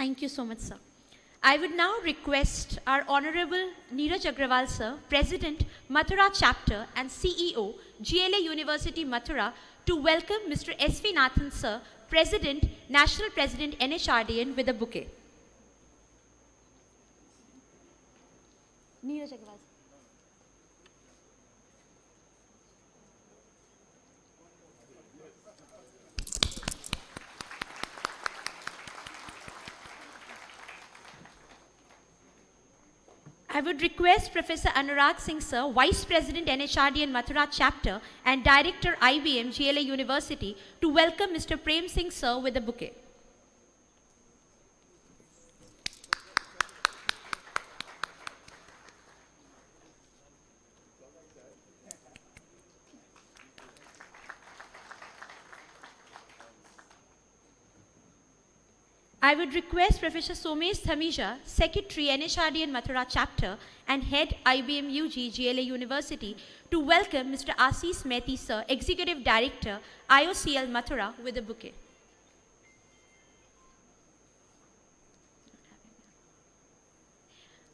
Thank you so much, sir. I would now request our Honorable Neeraj Agrawal, sir, President, Mathura Chapter and CEO, GLA University, Mathura, to welcome Mr. S.V. Nathan, sir, President, National President, NHRDN, with a bouquet. Neeraj Agrawal, sir. I would request Professor Anurag Singh, sir, Vice President, NHRDN Mathura Chapter and Director, IBM, GLA University, to welcome Mr. Prem Singh, sir, with a bouquet. I would request Professor Somesh Thamija, Secretary, NHRDN Mathura Chapter and Head, IBM UG, GLA University, to welcome Mr. Assis Mehti, sir, Executive Director, IOCL Mathura, with a bouquet.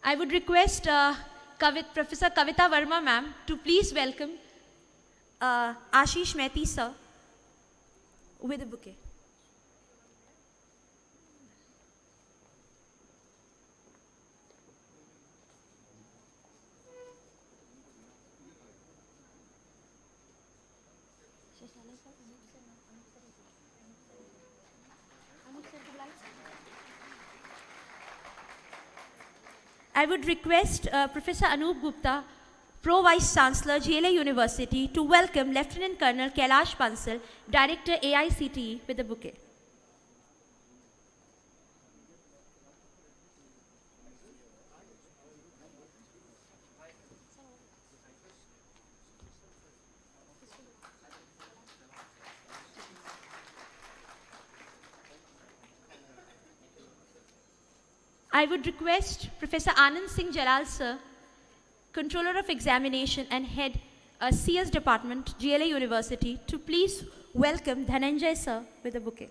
I would request Professor Kavita Verma, ma'am, to please welcome Ashish Mehti, sir, with a bouquet. I would request Professor Anup Gupta, Pro Vice Chancellor, GLA University, to welcome Lieutenant Colonel Kailash Bansal, Director, AICTE, with a bouquet. I would request Professor Anand Singh Jalal, sir, Controller of Examination and Head, CS Department, GLA University, to please welcome Dhananjay, sir, with a bouquet.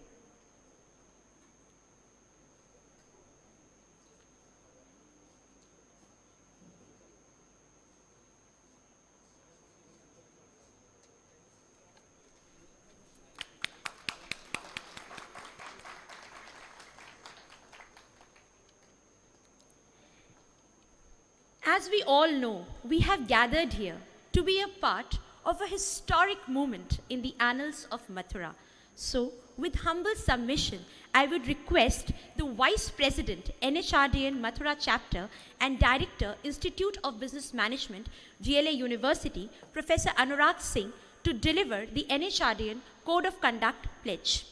As we all know, we have gathered here to be a part of a historic moment in the annals of Mathura. So, with humble submission, I would request the Vice President, NHRDN Mathura Chapter and Director, Institute of Business Management, GLA University, Professor Anurag Singh, to deliver the NHRDN Code of Conduct pledge.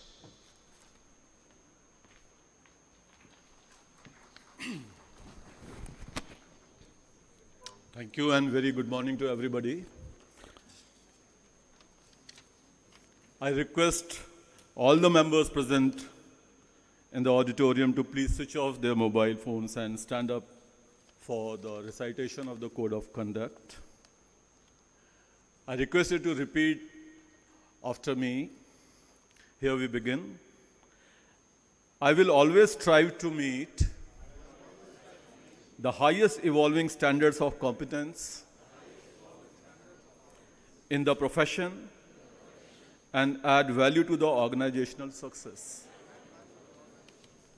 Thank you and very good morning to everybody. I request all the members present in the auditorium to please switch off their mobile phones and stand up for the recitation of the Code of Conduct. I request you to repeat after me. Here we begin. I will always strive to meet the highest evolving standards of competence in the profession and add value to the organizational success.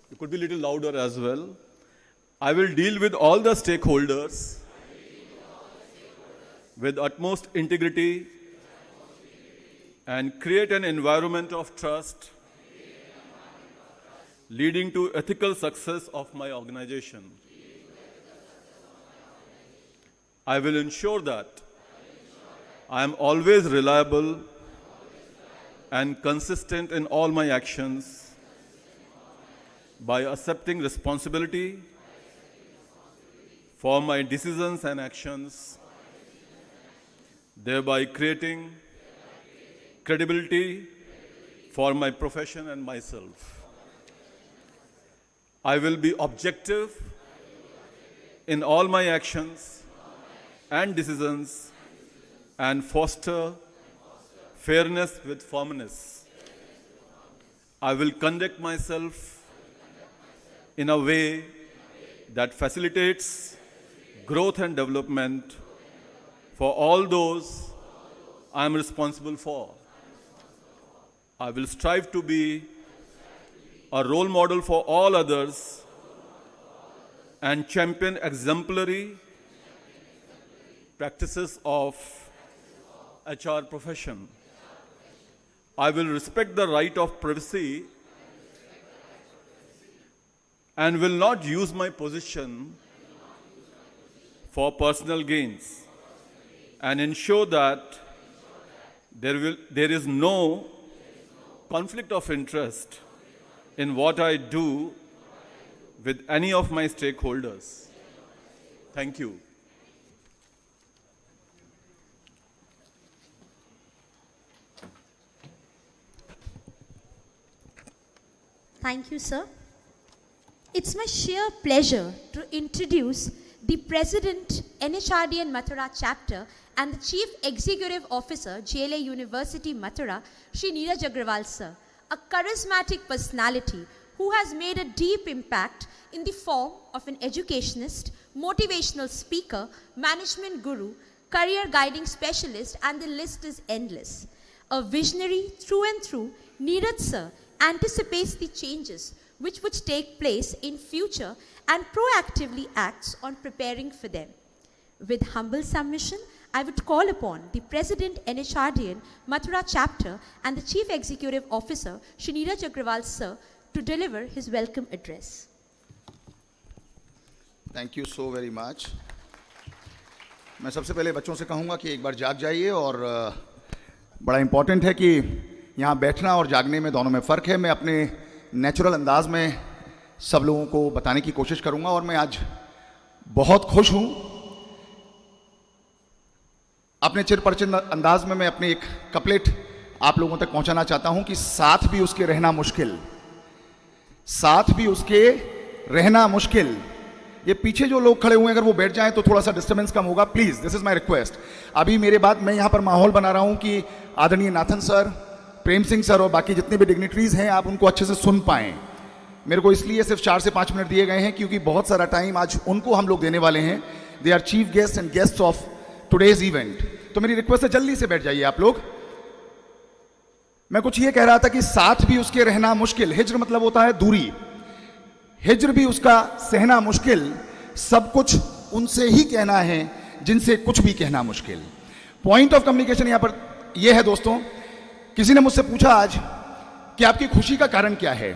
You could be a little louder as well. I will deal with all the stakeholders with utmost integrity and create an environment of trust leading to ethical success of my organization. I will ensure that I am always reliable and consistent in all my actions by accepting responsibility for my decisions and actions, thereby creating credibility for my profession and myself. I will be objective in all my actions and decisions and foster fairness with firmness. I will conduct myself in a way that facilitates growth and development for all those I am responsible for. I will strive to be a role model for all others and champion exemplary practices of HR profession. I will respect the right of privacy and will not use my position for personal gains and ensure that there is no conflict of interest in what I do with any of my stakeholders. Thank you. Thank you, sir. It's my sheer pleasure to introduce the President, NHRDN Mathura Chapter and the Chief Executive Officer, GLA University Mathura, Shri Neeraj Agrawal, sir, a charismatic personality who has made a deep impact in the form of an educationist, motivational speaker, management guru, career guiding specialist, and the list is endless. A visionary through and through, Neeraj, sir, anticipates the changes which would take place in future and proactively acts on preparing for them. With humble submission, I would call upon the President, NHRDN Mathura Chapter and the Chief Executive Officer, Shri Neeraj Agrawal, sir, to deliver his welcome address. Thank you so very much. मैं सबसे पहले बच्चों से कहूँगा कि एक बार जाग जाइए और बड़ा इम्पॉर्टेंट है कि यहाँ बैठना और जागने में दोनों में फ़र्क है। मैं अपने नेचुरल अंदाज में सब लोगों को बताने की कोशिश करूँगा और मैं आज बहुत खुश हूँ। अपने चिरपरिचित अंदाज में मैं अपने एक कपलेट आप लोगों तक पहुँचाना चाहता हूँ कि साथ भी उसके रहना मुश्किल, साथ भी उसके रहना मुश्किल। ये पीछे जो लोग खड़े हुए हैं अगर वो बैठ जाएं तो थोड़ा सा डिस्टर्बेंस कम होगा, please, this is my request. अभी मेरे बाद मैं यहाँ पर माहौल बना रहा हूँ कि आदरणीय नाथन सर, प्रेम सिंह सर और बाकी जितने भी डिग्निटरीज हैं आप उनको अच्छे से सुन पाएँ। मेरे को इसलिए सिर्फ 4 से 5 मिनट दिए गए हैं क्योंकि बहुत सारा टाइम आज उनको हम लोग देने वाले हैं। They are chief guest and guest of today's event. तो मेरी रिक्वेस्ट है जल्दी से बैठ जाइए आप लोग। मैं कुछ ये कह रहा था कि साथ भी उसके रहना मुश्किल, हिज्र मतलब होता है दूरी, हिज्र भी उसका सहना मुश्किल, सब कुछ उनसे ही कहना है जिनसे कुछ भी कहना मुश्किल। पॉइंट ऑफ कम्युनिकेशन यहां पर यह है दोस्तों, किसी ने मुझसे पूछा आज कि आपकी खुशी का कारण क्या है,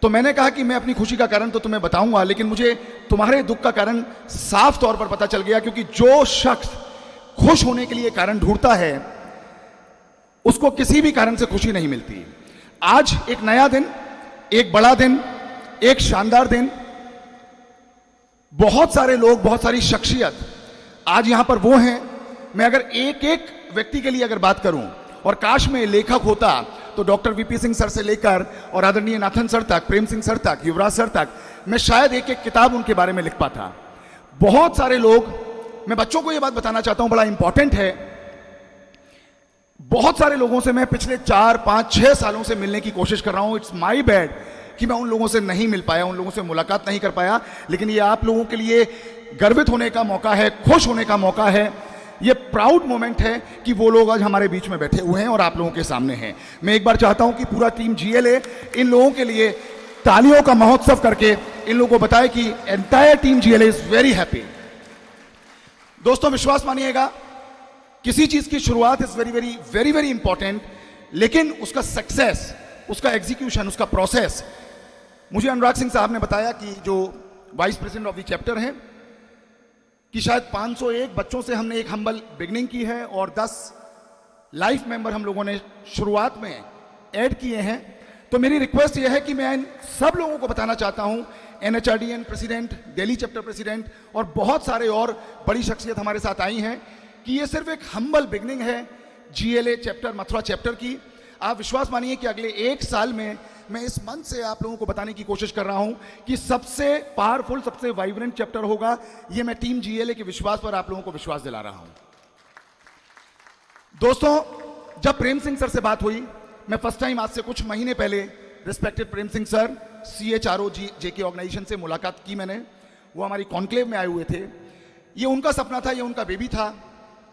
तो मैंने कहा कि मैं अपनी खुशी का कारण तो तुम्हें बताऊंगा, लेकिन मुझे तुम्हारे दुख का कारण साफ तौर पर पता चल गया, क्योंकि जो शख्स खुश होने के लिए कारण ढूंढता है उसको किसी भी कारण से खुशी नहीं मिलती। आज एक नया दिन, एक बड़ा दिन, एक शानदार दिन, बहुत सारे लोग, बहुत सारी शख्सियत आज यहां पर वो हैं। मैं अगर एक एक व्यक्ति के लिए अगर बात करूं, और काश में लेखक होता तो डॉक्टर वीपी सिंह सर से लेकर और आदरणीय नाथन सर तक, प्रेम सिंह सर तक, युवराज सर तक, मैं शायद एक एक किताब उनके बारे में लिख पाता। बहुत सारे लोग, मैं बच्चों को यह बात बताना चाहता हूं, बड़ा इंपॉर्टेंट है, बहुत सारे लोगों से मैं पिछले 4, 5, 6 सालों से मिलने की कोशिश कर रहा हूं। इट्स माई बैड कि मैं उन लोगों से नहीं मिल पाया, उन लोगों से मुलाकात नहीं कर पाया, लेकिन ये आप लोगों के लिए गर्वित होने का मौका है, खुश होने का मौका है। ये प्राउड मोमेंट है कि वो लोग आज हमारे बीच में बैठे हुए हैं और आप लोगों के सामने हैं। मैं एक बार चाहता हूं कि पूरा टीम GLA इन लोगों के लिए तालियों का महोत्सव करके इन लोगों को बताए कि entire team GLA is very happy. दोस्तों विश्वास मानिएगा, किसी चीज की शुरुआत is very very very very important, लेकिन उसका सक्सेस, उसका एग्जीक्यूशन, उसका प्रोसेस, मुझे अनुराग सिंह साहब ने बताया कि जो vice president of the chapter हैं, कि शायद 501 बच्चों से हमने एक हम्बल बिगनिंग की है और 10 लाइफ मेंबर हम लोगों ने शुरुआत में ऐड किए हैं। तो मेरी रिक्वेस्ट यह है कि मैं इन सब लोगों को बताना चाहता हूं, NHRDN president, Delhi chapter president और बहुत सारे और बड़ी शख्सियत हमारे साथ आई हैं, कि ये सिर्फ एक हम्बल बिगनिंग है GLA चैप्टर, मथुरा चैप्टर की। आप विश्वास मानिए कि अगले 1 साल में मैं इस मंच से आप लोगों को बताने की कोशिश कर रहा हूं कि सबसे पावरफुल, सबसे वाइब्रेंट चैप्टर होगा। ये मैं टीम GLA के विश्वास पर आप लोगों को विश्वास दिला रहा हूं। दोस्तों, जब प्रेम सिंह सर से बात हुई, मैं फर्स्ट टाइम आज से कुछ महीने पहले respected Prem Singh sir, CHRO JK organization से मुलाकात की मैंने। वो हमारी कॉन्क्लेव में आए हुए थे। ये उनका सपना था, ये उनका बेबी था,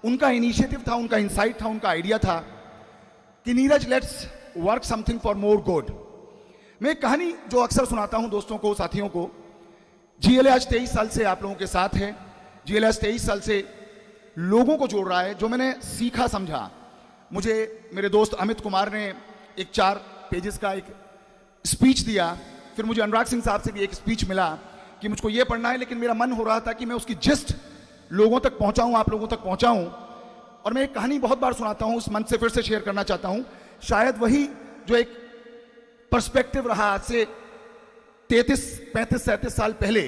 उनका इनिशिएटिव था, उनका इंसाइट था, उनका आइडिया था कि Neeraj let's work something for more good. मैं एक कहानी जो अक्सर सुनाता हूं दोस्तों को, साथियों को। GLA आज 23 साल से आप लोगों के साथ है। GLA आज 23 साल से लोगों को जोड़ रहा है। जो मैंने सीखा समझा, मुझे मेरे दोस्त अमित कुमार ने एक 4 पेजेस का एक स्पीच दिया, फिर मुझे अनुराग सिंह साहब से भी एक स्पीच मिला कि मुझको ये पढ़ना है, लेकिन मेरा मन हो रहा था कि मैं उसकी जिस्ट लोगों तक पहुंचाऊं, आप लोगों तक पहुंचाऊं। और मैं एक कहानी बहुत बार सुनाता हूं, उस मंच से फिर से शेयर करना चाहता हूं। शायद वही जो एक पर्सपेक्टिव रहा आज से 33, 35, 37 साल पहले,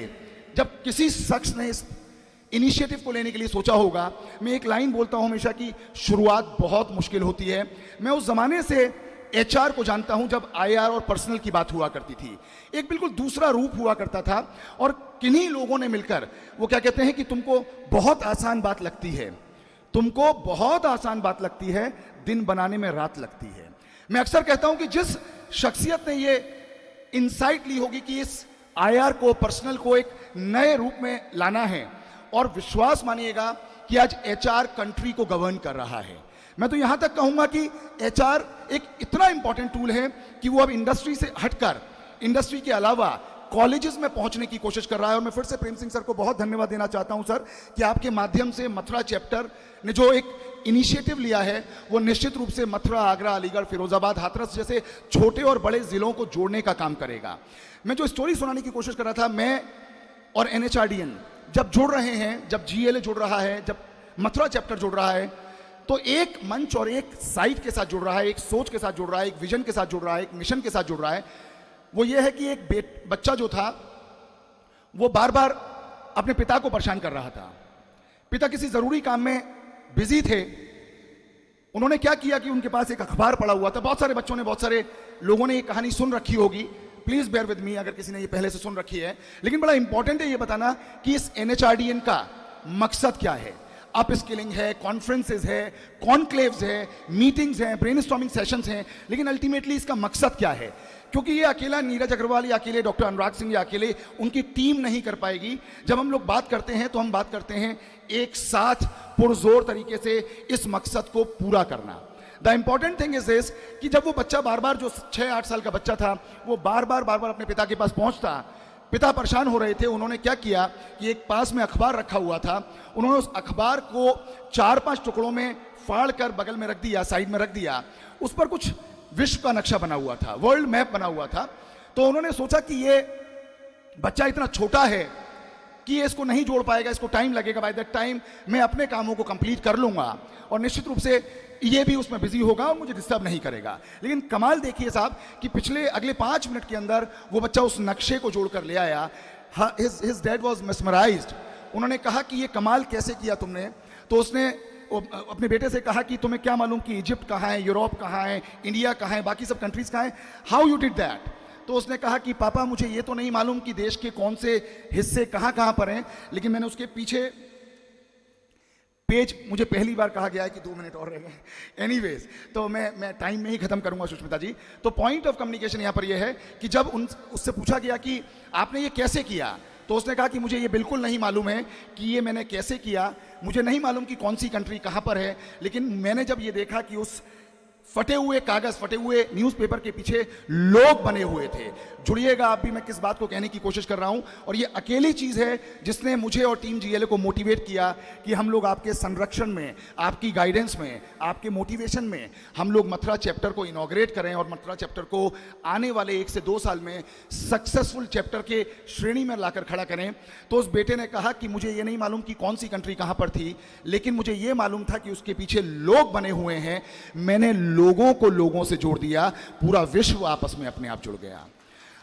जब किसी शख्स ने इस इनिशिएटिव को लेने के लिए सोचा होगा। मैं एक लाइन बोलता हूं हमेशा कि शुरुआत बहुत मुश्किल होती है। मैं उस जमाने से HR को जानता हूं जब IR और पर्सनल की बात हुआ करती थी। एक बिल्कुल दूसरा रूप हुआ करता था, और किन्हीं लोगों ने मिलकर, वो क्या कहते हैं कि तुमको बहुत आसान बात लगती है, तुमको बहुत आसान बात लगती है, दिन बनाने में रात लगती है। मैं अक्सर कहता हूं कि जिस शख्सियत ने ये इंसाइट ली होगी कि इस IR को, पर्सनल को एक नए रूप में लाना है, और विश्वास मानिएगा कि आज HR कंट्री को गवर्न कर रहा है। मैं तो यहां तक कहूंगा कि HR एक इतना इंपॉर्टेंट टूल है कि वो अब इंडस्ट्री से हटकर, इंडस्ट्री के अलावा कॉलेजेस में पहुंचने की कोशिश कर रहा है। और मैं फिर से प्रेम सिंह सर को बहुत धन्यवाद देना चाहता हूं सर, कि आपके माध्यम से मथुरा चैप्टर ने जो एक इनिशिएटिव लिया है, वो निश्चित रूप से मथुरा, आगरा, अलीगढ़, फिरोजाबाद, हाथरस जैसे छोटे और बड़े जिलों को जोड़ने का काम करेगा। मैं जो स्टोरी सुनाने की कोशिश कर रहा था, मैं और NHRDN जब जुड़ रहे हैं, जब GLA जुड़ रहा है, जब मथुरा चैप्टर जुड़ रहा है, तो एक मंच और एक साइट के साथ जुड़ रहा है, एक सोच के साथ जुड़ रहा है, एक विजन के साथ जुड़ रहा है, एक मिशन के साथ जुड़ रहा है। वो ये है कि एक बच्चा जो था, वो बार बार अपने पिता को परेशान कर रहा था। पिता किसी जरूरी काम में बिजी थे। उन्होंने क्या किया कि उनके पास एक अखबार पड़ा हुआ था। बहुत सारे बच्चों ने, बहुत सारे लोगों ने ये कहानी सुन रखी होगी, प्लीज बेयर विद मी अगर किसी ने ये पहले से सुन रखी है। लेकिन बड़ा इंपॉर्टेंट है ये बताना कि इस NHRDN का मकसद क्या है। अप स्किलिंग है, कॉन्फ्रेंसेज है, कॉन्क्लेव्स है, मीटिंग्स हैं, ब्रेनस्टॉर्मिंग सेशंस हैं, लेकिन अल्टीमेटली इसका मकसद क्या है? क्योंकि ये अकेला नीरज अग्रवाल या अकेले डॉक्टर अनुराग सिंह या अकेले उनकी टीम नहीं कर पाएगी। जब हम लोग बात करते हैं तो हम बात करते हैं एक साथ पुरजोर तरीके से इस मकसद को पूरा करना। The important thing is this कि जब वो बच्चा बार बार, जो 6-8 साल का बच्चा था, वो बार बार अपने पिता के पास पहुंचता, पिता परेशान हो रहे थे। उन्होंने क्या किया कि एक पास में अखबार रखा हुआ था, उन्होंने उस अखबार को 4-5 टुकड़ों में फाड़ कर बगल में रख दिया, साइड में रख दिया। उस पर कुछ विश्व का नक्शा बना हुआ था, वर्ल्ड मैप बना हुआ था। तो उन्होंने सोचा कि ये बच्चा इतना छोटा है कि ये इसको नहीं जोड़ पाएगा, इसको टाइम लगेगा, बाय दैट टाइम मैं अपने कामों को कंप्लीट कर लूंगा और निश्चित रूप से ये भी उसमें बिजी होगा और मुझे डिस्टर्ब नहीं करेगा। लेकिन कमाल देखिए साहब कि अगले 5 मिनट के अंदर वो बच्चा उस नक्शे को जोड़कर ले आया। His dad was mesmerised. उन्होंने कहा कि ये कमाल कैसे किया तुमने? तो उसने अपने बेटे से कहा कि तुम्हें क्या मालूम कि इजिप्ट कहाँ है, यूरोप कहाँ है, इंडिया कहाँ है, बाकी सब कंट्रीज कहाँ है, हाउ यू डिड दैट? तो उसने कहा कि पापा मुझे ये तो नहीं मालूम कि देश के कौन से हिस्से कहाँ कहाँ पर हैं, लेकिन मैंने उसके पीछे पेज, मुझे पहली बार कहा गया है कि 2 मिनट और रह गए। एनीवेज, तो मैं टाइम में ही खत्म करूंगा सुष्मिता जी। तो पॉइंट ऑफ कम्युनिकेशन यहाँ पर यह है कि जब उससे पूछा गया कि आपने ये कैसे किया, तो उसने कहा कि मुझे ये बिल्कुल नहीं मालूम है कि ये मैंने कैसे किया, मुझे नहीं मालूम कि कौन सी कंट्री कहाँ पर है, लेकिन मैंने जब ये देखा कि उस फटे हुए कागज, फटे हुए न्यूज़पेपर के पीछे लोग बने हुए थे। जुड़िएगा आप भी, मैं किस बात को कहने की कोशिश कर रहा हूं। और ये अकेली चीज है जिसने मुझे और टीम GLA को मोटिवेट किया कि हम लोग आपके संरक्षण में, आपकी गाइडेंस में, आपके मोटिवेशन में हम लोग मथुरा चैप्टर को इनॉग्रेट करें और मथुरा चैप्टर को आने वाले 1 से 2 साल में सक्सेसफुल चैप्टर के श्रेणी में लाकर खड़ा करें। तो उस बेटे ने कहा कि मुझे ये नहीं मालूम कि कौन सी कंट्री कहाँ पर थी, लेकिन मुझे ये मालूम था कि उसके पीछे लोग बने हुए हैं। मैंने लोगों को लोगों से जोड़ दिया, पूरा विश्व आपस में अपने आप जुड़ गया।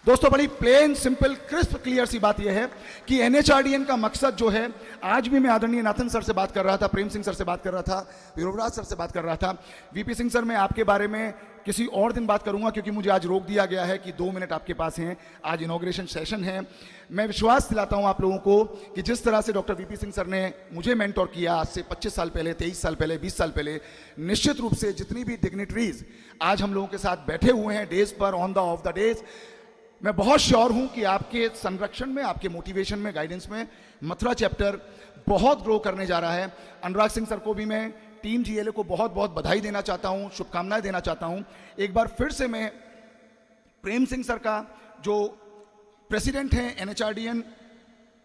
दोस्तों बड़ी प्लेन सिंपल क्रिस्प क्लियर सी बात यह है कि एनएचआरडीएन का मकसद जो है, आज भी मैं आदरणीय नाथन सर से बात कर रहा था, प्रेम सिंह सर से बात कर रहा था, युवराज सर से बात कर रहा था, वीपी सिंह सर मैं आपके बारे में किसी और दिन बात करूंगा क्योंकि मुझे आज रोक दिया गया है कि 2 मिनट आपके पास हैं, आज इनॉग्रेशन सेशन है। मैं विश्वास दिलाता हूं आप लोगों को कि जिस तरह से डॉक्टर वीपी सिंह सर ने मुझे मेंटोर किया आज से 25 साल पहले, 23 साल पहले, 20 साल पहले, निश्चित रूप से जितनी भी डिग्निटरीज आज हम लोगों के साथ बैठे हुए हैं डेज पर, on the of the days, मैं बहुत श्योर हूं कि आपके संरक्षण में, आपके मोटिवेशन में, गाइडेंस में मथुरा चैप्टर बहुत ग्रो करने जा रहा है। अनुराग सिंह सर को भी मैं, टीम जीएलए को बहुत बहुत बधाई देना चाहता हूं, शुभकामनाएं देना चाहता हूं। एक बार फिर से मैं प्रेम सिंह सर का, जो प्रेसिडेंट हैं एनएचआरडीएन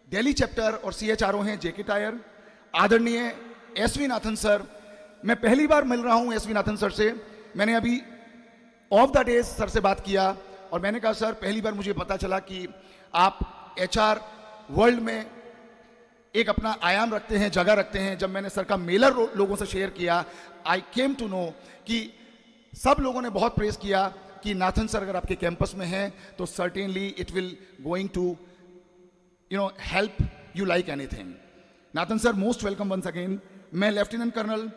दिल्ली चैप्टर और सीएचआरओ हैं जेके टायर, आदरणीय एसवी नाथन सर, मैं पहली बार मिल रहा हूं एसवी नाथन सर से। मैंने अभी ऑफ द डेज सर से बात किया और मैंने कहा सर पहली बार मुझे पता चला कि आप एचआर वर्ल्ड में एक अपना आयाम रखते हैं, जगह रखते हैं। जब मैंने सर का मेलर लोगों से शेयर किया, आई केम टू नो कि सब लोगों ने बहुत प्रेस किया कि नाथन सर अगर आपके कैंपस में हैं तो certainly it will going to help you like anything. Nathan sir most welcome once again. मैं लेफ्टिनेंट कर्नल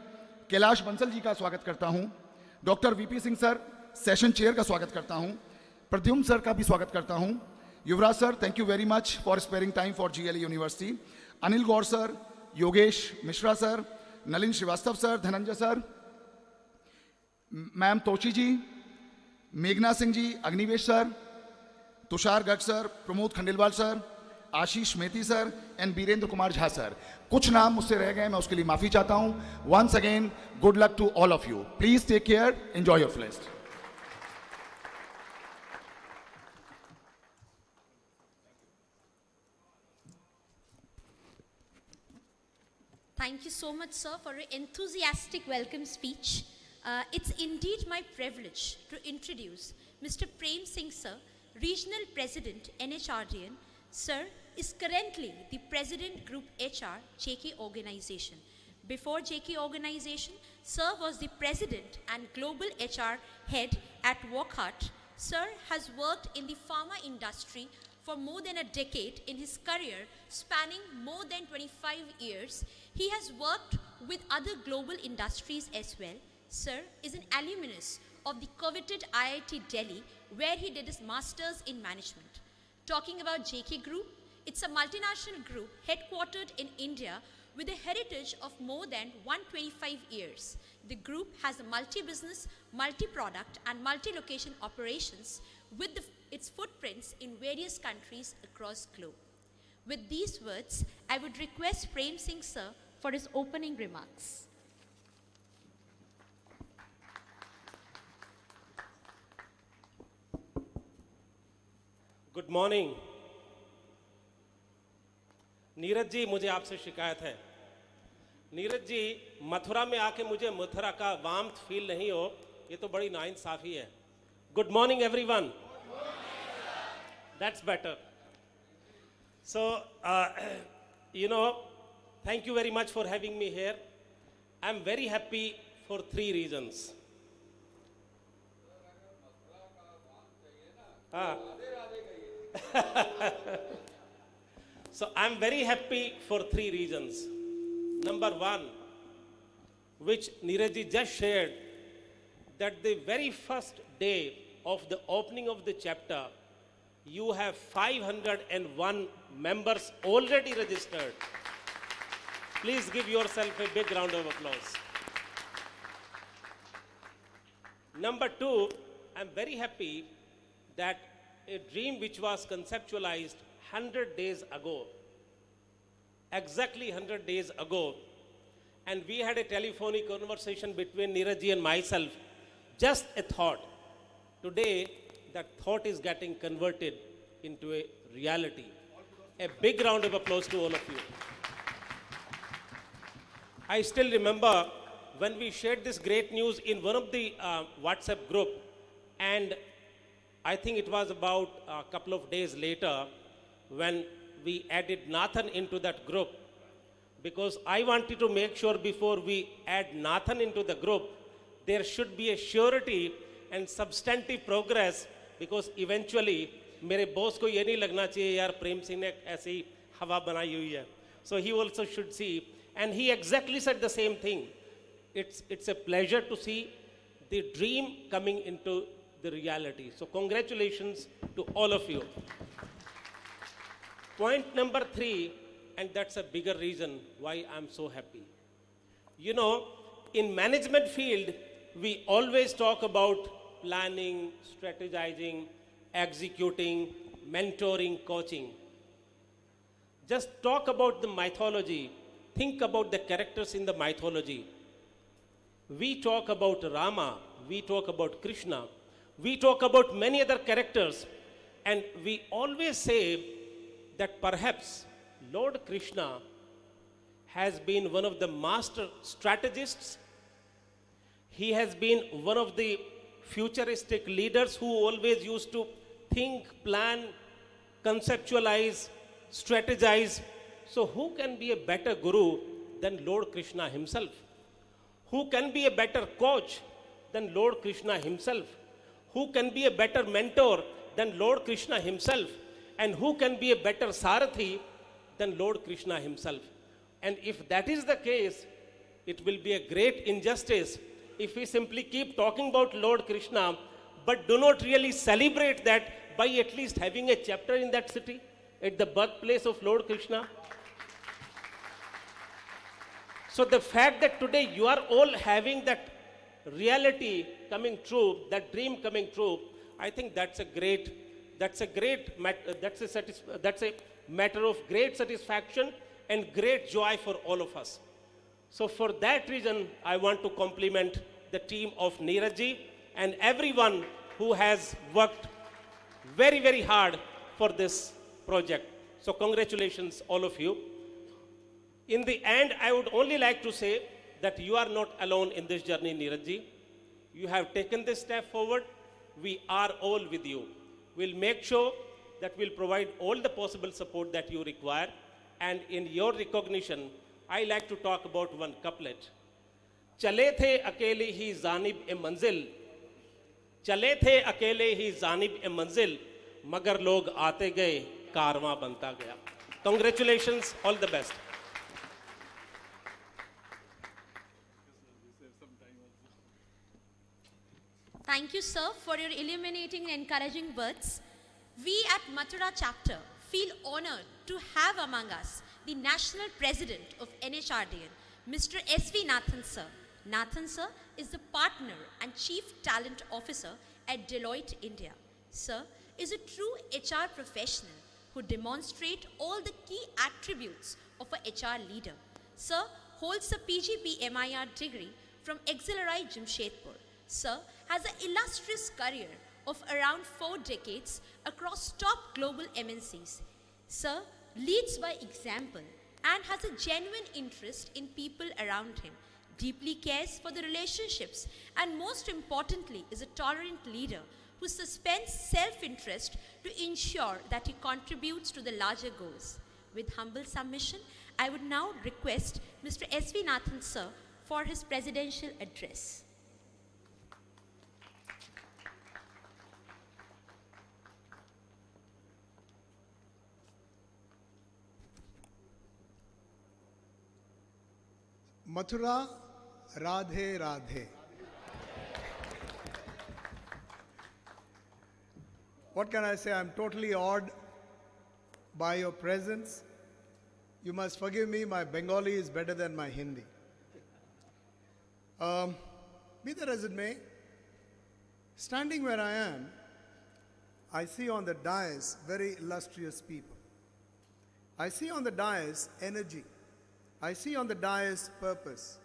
कैलाश बंसल जी का स्वागत करता हूं, doctor V P Singh sir session chair का स्वागत करता हूं, प्रद्युम्न सर का भी स्वागत करता हूं, Yuvraj sir thank you very much for sparing time for GLA university, Anil Gaur sir, Yogesh Mishra sir, Nalin Srivastava sir, Dhananjay sir, ma'am Tochi ji, मेघना Singh ji, Agnivesh sir, Tushar Garg sir, Pramod Khandelwal sir, Ashish Mehti sir and Birendra Kumar Jha sir. कुछ नाम मुझसे रह गए, मैं उसके लिए माफी चाहता हूं। Once again good luck to all of you, please take care, enjoy your fest. Thank you so much, sir, for your enthusiastic welcome speech. It's indeed my privilege to introduce Mr. Prem Singh, sir, Regional President, NHRDN. Sir is currently the President Group HR, JK Organization. Before JK Organization, sir was the President and Global HR Head at Wockhardt. Sir has worked in the pharma industry for more than a decade in his career, spanning more than 25 years. He has worked with other global industries as well. Sir is an alumnus of the coveted IIT Delhi, where he did his master's in management. Talking about JK Group, it's a multinational group headquartered in India with a heritage of more than 125 years. The group has a multi-business, multi-product and multi-location operations with its footprints in various countries across globe. With these words, I would request Prem Singh sir for his opening remarks. Good morning. Neeraj ji, मुझे आपसे शिकायत है। नीरज जी, मथुरा में आके मुझे मथुरा का warmth feel नहीं हो, ये तो बड़ी नाइंसाफी है। Good morning everyone. That's better. So thank you very much for having me here. I'm very happy for 3 reasons. So I'm very happy for 3 reasons. Number 1, which Neeraj ji just shared, that the very first day of the opening of the chapter, you have 501 members already registered. Please give yourself a big round of applause. Number 2, I'm very happy that a dream which was conceptualized 100 days ago, exactly 100 days ago, and we had a telephonic conversation between Neeraj ji and myself, just a thought. Today, that thought is getting converted into a reality. A big round of applause to all of you. I still remember when we shared this great news in one of the WhatsApp group, and I think it was about a couple of days later when we added Nathan into that group, because I wanted to make sure before we add Nathan into the group, there should be a surety and substantive progress, because eventually मेरे boss को ये नहीं लगना चाहिए यार प्रेम सिंह ने ऐसी हवा बनाई हुई है. So he also should see, and he exactly said the same thing. It's a pleasure to see the dream coming into the reality. So congratulations to all of you. Point number 3, and that's a bigger reason why I'm so happy. You know, in management field, we always talk about planning, strategizing, executing, mentoring, coaching. Just talk about the mythology. Think about the characters in the mythology. We talk about Rama, we talk about Krishna, we talk about many other characters, and we always say that perhaps Lord Krishna has been one of the master strategists. He has been one of the futuristic leaders who always used to think, plan, conceptualize, strategize. So who can be a better guru than Lord Krishna himself? Who can be a better coach than Lord Krishna himself? Who can be a better mentor than Lord Krishna himself? And who can be a better Sarathi than Lord Krishna himself? And if that is the case, it will be a great injustice if we simply keep talking about Lord Krishna, but do not really celebrate that by at least having a chapter in that city, at the birthplace of Lord Krishna. So the fact that today you are all having that reality coming true, that dream coming true, I think that's a matter of great satisfaction and great joy for all of us. So for that reason, I want to compliment the team of Neeraj and everyone who has worked very, very hard for this project. So congratulations, all of you. In the end, I would only like to say that you are not alone in this journey, Neeraj. You have taken this step forward. We are all with you. We'll make sure that we'll provide all the possible support that you require. And in your recognition, I like to talk about one couplet. चले थे अकेले ही जानिब ए मंजिल, चले थे अकेले ही जानिब ए मंजिल, मगर लोग आते गए, कारवां बनता गया. Congratulations, all the best. Thank you, sir, for your illuminating and encouraging words. We at Mathura Chapter feel honored to have among us the National President of NHRDN, Mr. S.V. Nathan, sir. Nathan, sir, is the partner and Chief Talent Officer at Deloitte, India. Sir is a true HR professional who demonstrates all the key attributes of a HR leader. Sir holds a PGP MIR degree from XLRI Jamshedpur. Sir has an illustrious career of around 4 decades across top global MNCs. Sir leads by example and has a genuine interest in people around him, deeply cares for the relationships, and most importantly is a tolerant leader who suspends self-interest to ensure that he contributes to the larger goals. With humble submission, I would now request Mr. S.V. Nathan, sir, for his presidential address. Mathura, Radhe Radhe. What can I say? I'm totally awed by your presence. You must forgive me, my Bengali is better than my Hindi. Be that as it may, standing where I am, I see on the dais very illustrious people. I see on the dais energy. I see on the dais purpose.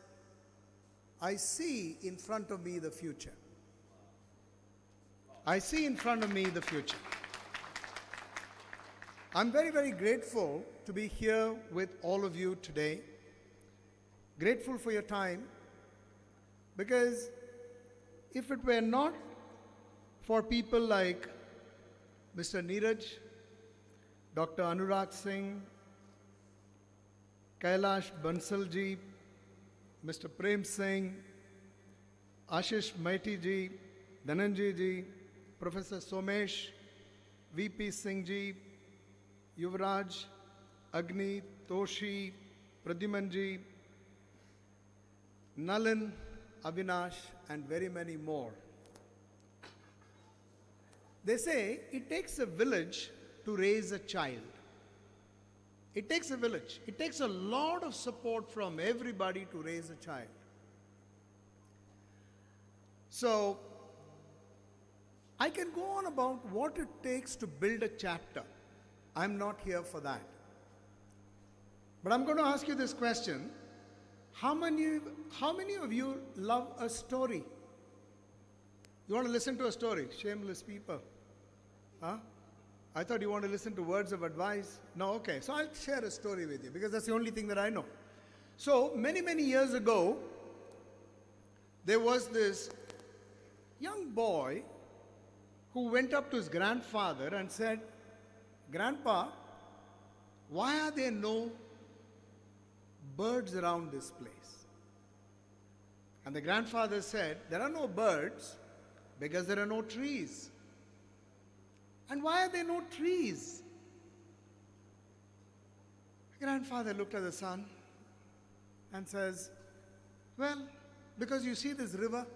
I see in front of me the future. I see in front of me the future. I'm very, very grateful to be here with all of you today. Grateful for your time, because if it were not for people like Mr. Neeraj, Dr. Anurag Singh, Kailash Bansalji, Mr. Prem Singh, Ashish Maiti ji, Dhananjay ji, Professor Somesh, VP Singh ji, Yuvraj, Agni, Toshi, Pradyuman ji, Nalin, Avinash, and very many more. They say it takes a village to raise a child. It takes a village. It takes a lot of support from everybody to raise a child. So, I can go on about what it takes to build a chapter. I'm not here for that. But I'm going to ask you this question. How many of you love a story? You want to listen to a story? Shameless people. Huh? I thought you want to listen to words of advice. No, okay. So I'll share a story with you because that's the only thing that I know. So many, many years ago, there was this young boy who went up to his grandfather and said, "Grandpa, why are there no birds around this place?" And the grandfather said, "There are no birds because there are no trees." "And why are there no trees?" The grandfather looked at the son and says, "Well, because you see this river,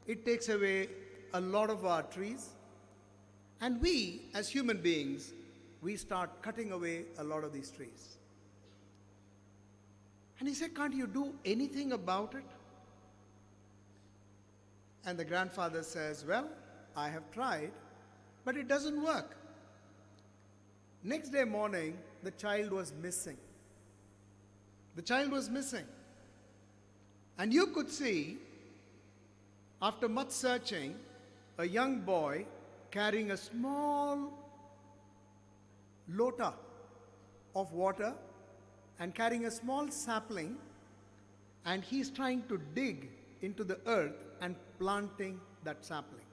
it takes away a lot of our trees. And we, as human beings, we start cutting away a lot of these trees." And he said, "Can't you do anything about it?" And the grandfather says, "Well, I have tried, but it doesn't work." Next day morning, the child was missing. The child was missing. And you could see, after much searching, a young boy carrying a small lota of water and carrying a small sapling, and he's trying to dig into the earth and planting that sapling.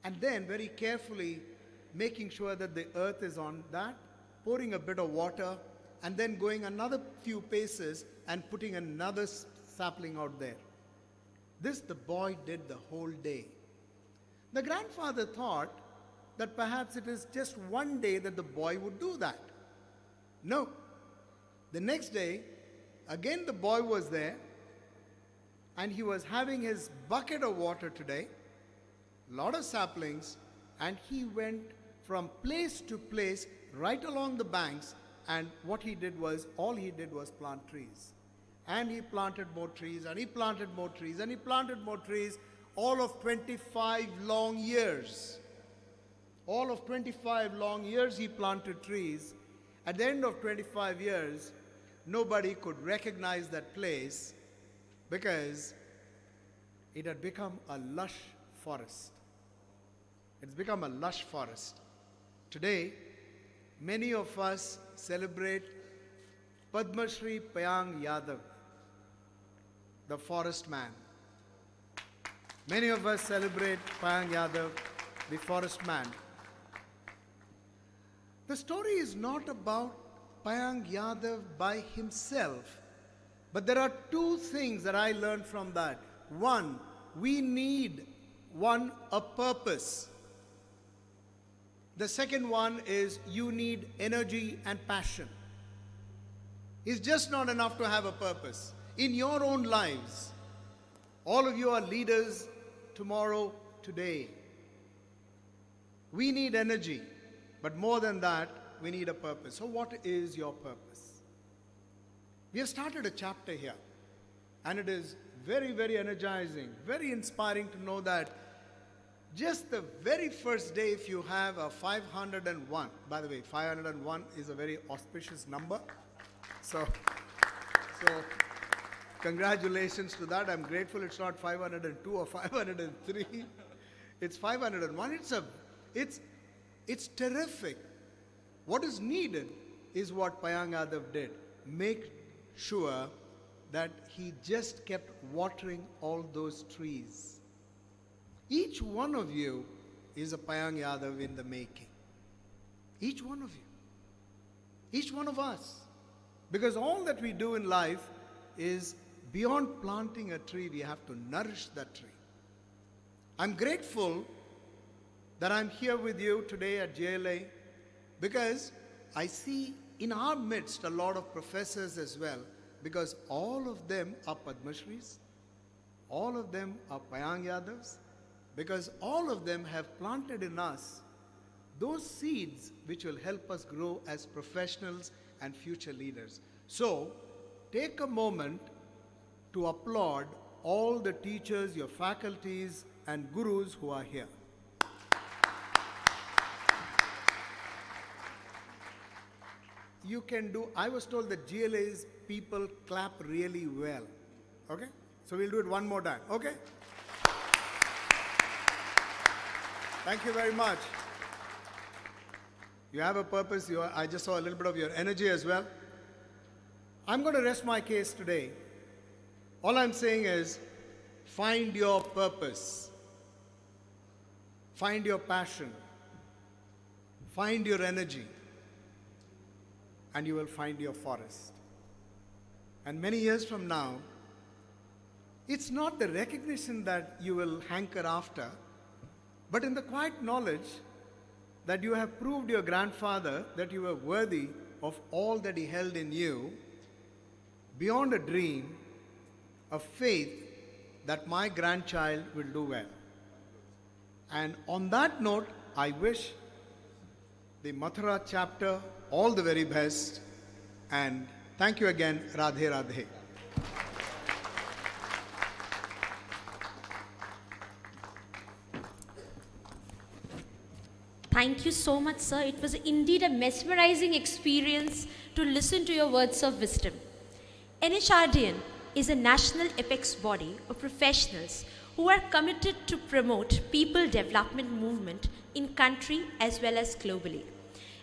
And then very carefully making sure that the earth is on that, pouring a bit of water, and then going another few paces and putting another sapling out there. This the boy did the whole day. The grandfather thought that perhaps it is just one day that the boy would do that. No. The next day, again the boy was there, and he was having his bucket of water today, lot of saplings, and he went from place to place right along the banks, and what he did was, all he did was plant trees. And he planted more trees, and he planted more trees, and he planted more trees, all of 25 long years. All of 25 long years he planted trees. At the end of 25 years, nobody could recognize that place because it had become a lush forest. It's become a lush forest. Today, many of us celebrate Padma Shri Payang Yadav, the forest man. Many of us celebrate Payang Yadav, the forest man. The story is not about Payang Yadav by himself, but there are two things that I learned from that. One, we need a purpose. The second one is you need energy and passion. It's just not enough to have a purpose. In your own lives, all of you are leaders tomorrow, today. We need energy, but more than that, we need a purpose. So what is your purpose? We have started a chapter here, and it is very, very energizing, very inspiring to know that just the very first day, if you have a 501, by the way, 501 is a very auspicious number. So congratulations to that. I'm grateful it's not 502 or 503. It's 501. It's terrific. What is needed is what Payang Yadav did. Make sure that he just kept watering all those trees. Each one of you is a Payang Yadav in the making. Each one of you. Each one of us. Because all that we do in life is beyond planting a tree, we have to nourish that tree. I'm grateful that I'm here with you today at GLA because I see in our midst a lot of professors as well, because all of them are Padma Shris, all of them are Payang Yadavs, because all of them have planted in us those seeds which will help us grow as professionals and future leaders. So, take a moment to applaud all the teachers, your faculties, and gurus who are here. You can do, I was told that GLA's people clap really well. Okay? So we'll do it one more time. Okay? Thank you very much. You have a purpose. I just saw a little bit of your energy as well. I'm going to rest my case today. All I'm saying is, find your purpose. Find your passion. Find your energy. And you will find your forest. And many years from now, it's not the recognition that you will hanker after, but in the quiet knowledge that you have proved your grandfather that you were worthy of all that he held in you, beyond a dream, a faith that my grandchild will do well. And on that note, I wish the Mathura chapter all the very best, and thank you again. Radhe Radhe. Thank you so much, sir. It was indeed a mesmerizing experience to listen to your words of wisdom. NHRDN is a national apex body of professionals who are committed to promote people development movement in country as well as globally.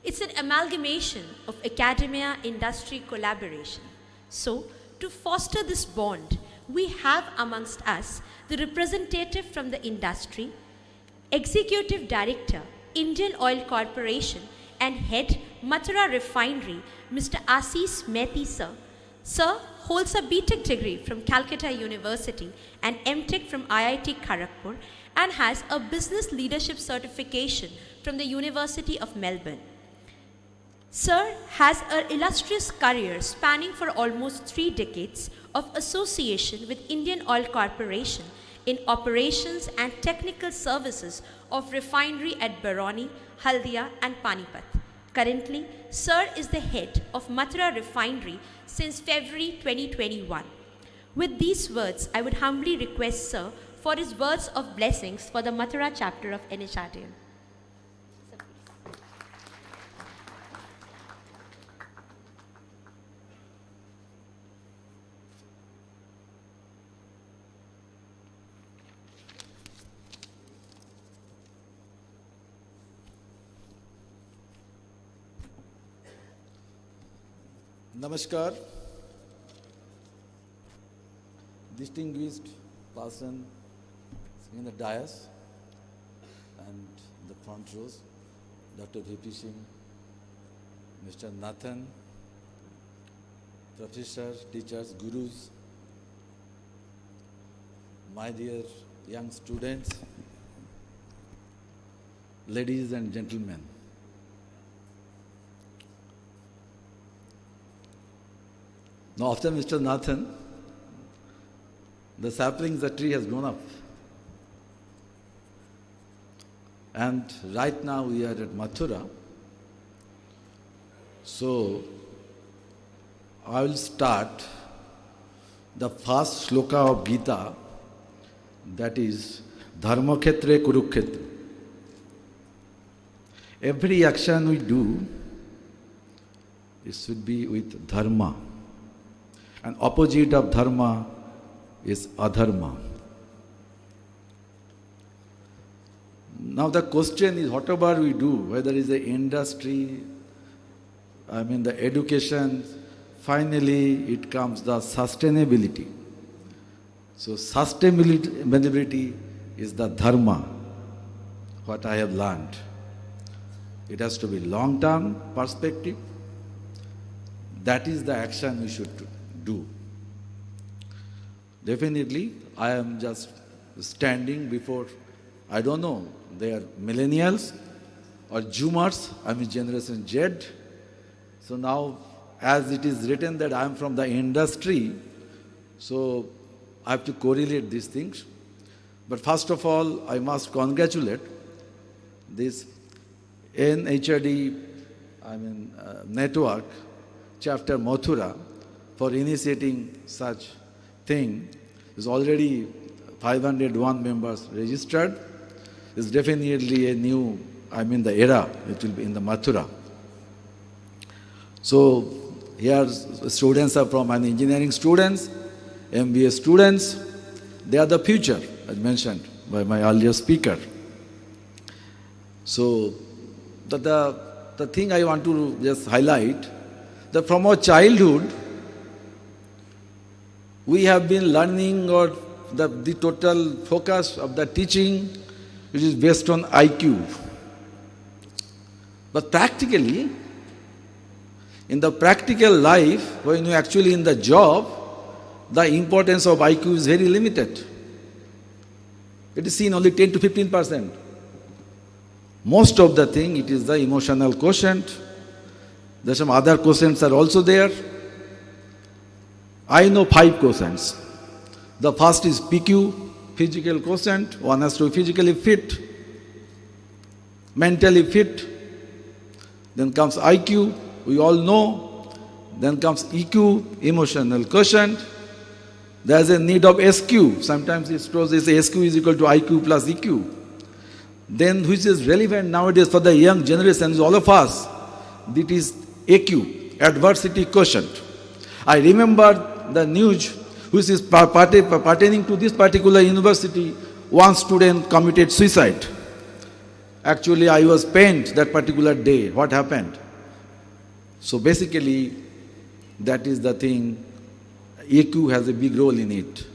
It's an amalgamation of academia-industry collaboration. So, to foster this bond, we have amongst us the representative from the industry, Executive Director, Indian Oil Corporation and Head, Mathura Refinery, Mr. Assis Mehti, sir. Sir holds a BTech degree from Calcutta University and MTech from IIT Kharagpur and has a business leadership certification from the University of Melbourne. Sir has an illustrious career spanning for almost 3 decades of association with Indian Oil Corporation in operations and technical services of refinery at Barauni, Haldia and Panipat. Currently, Sir is the head of Mathura Refinery since February 2021. With these words, I would humbly request Sir for his words of blessings for the Mathura chapter of NHRDN. Namaskar, distinguished person in the dais and the front rows, Dr. V.P. Singh, Mr. Nathan, professors, teachers, gurus, my dear young students, ladies and gentlemen. Now, after Mr. Nathan, the sapling, the tree has grown up. And right now we are at Mathura. So, I will start the first shloka of Gita, that is, Dharma Khetre Kurukhetre. Every action we do, it should be with Dharma. And opposite of dharma is adharma. Now the question is, whatever we do, whether it's the industry, the education, finally it comes the sustainability. So sustainability is the dharma, what I have learned. It has to be long-term perspective. That is the action we should do. Definitely, I am just standing before, I don't know, they are millennials or Zoomers, I mean Generation Z. So now, as it is written that I am from the industry, so I have to correlate these things. But first of all, I must congratulate this NHRD, Network Chapter Mathura for initiating such thing. There's already 501 members registered. It's definitely a new, the era, it will be in the Mathura. So here students are from engineering students, MBA students. They are the future, as mentioned by my earlier speaker. So the thing I want to just highlight, that from our childhood, we have been learning, or the total focus of the teaching, which is based on IQ. But practically, in the practical life, when you actually in the job, the importance of IQ is very limited. It is seen only 10 to 15%. Most of the thing, it is the emotional quotient. There are some other quotients are also there. I know 5 quotients. The first is PQ, physical quotient. One has to be physically fit, mentally fit. Then comes IQ, we all know. Then comes EQ, emotional quotient. There is a need of SQ. Sometimes it shows this SQ is equal to IQ plus EQ. Then which is relevant nowadays for the young generation, all of us, it is AQ, adversity quotient. I remember the news which is pertaining to this particular university. One student committed suicide. Actually, I was pained that particular day. What happened? So basically, that is the thing. AQ has a big role in it.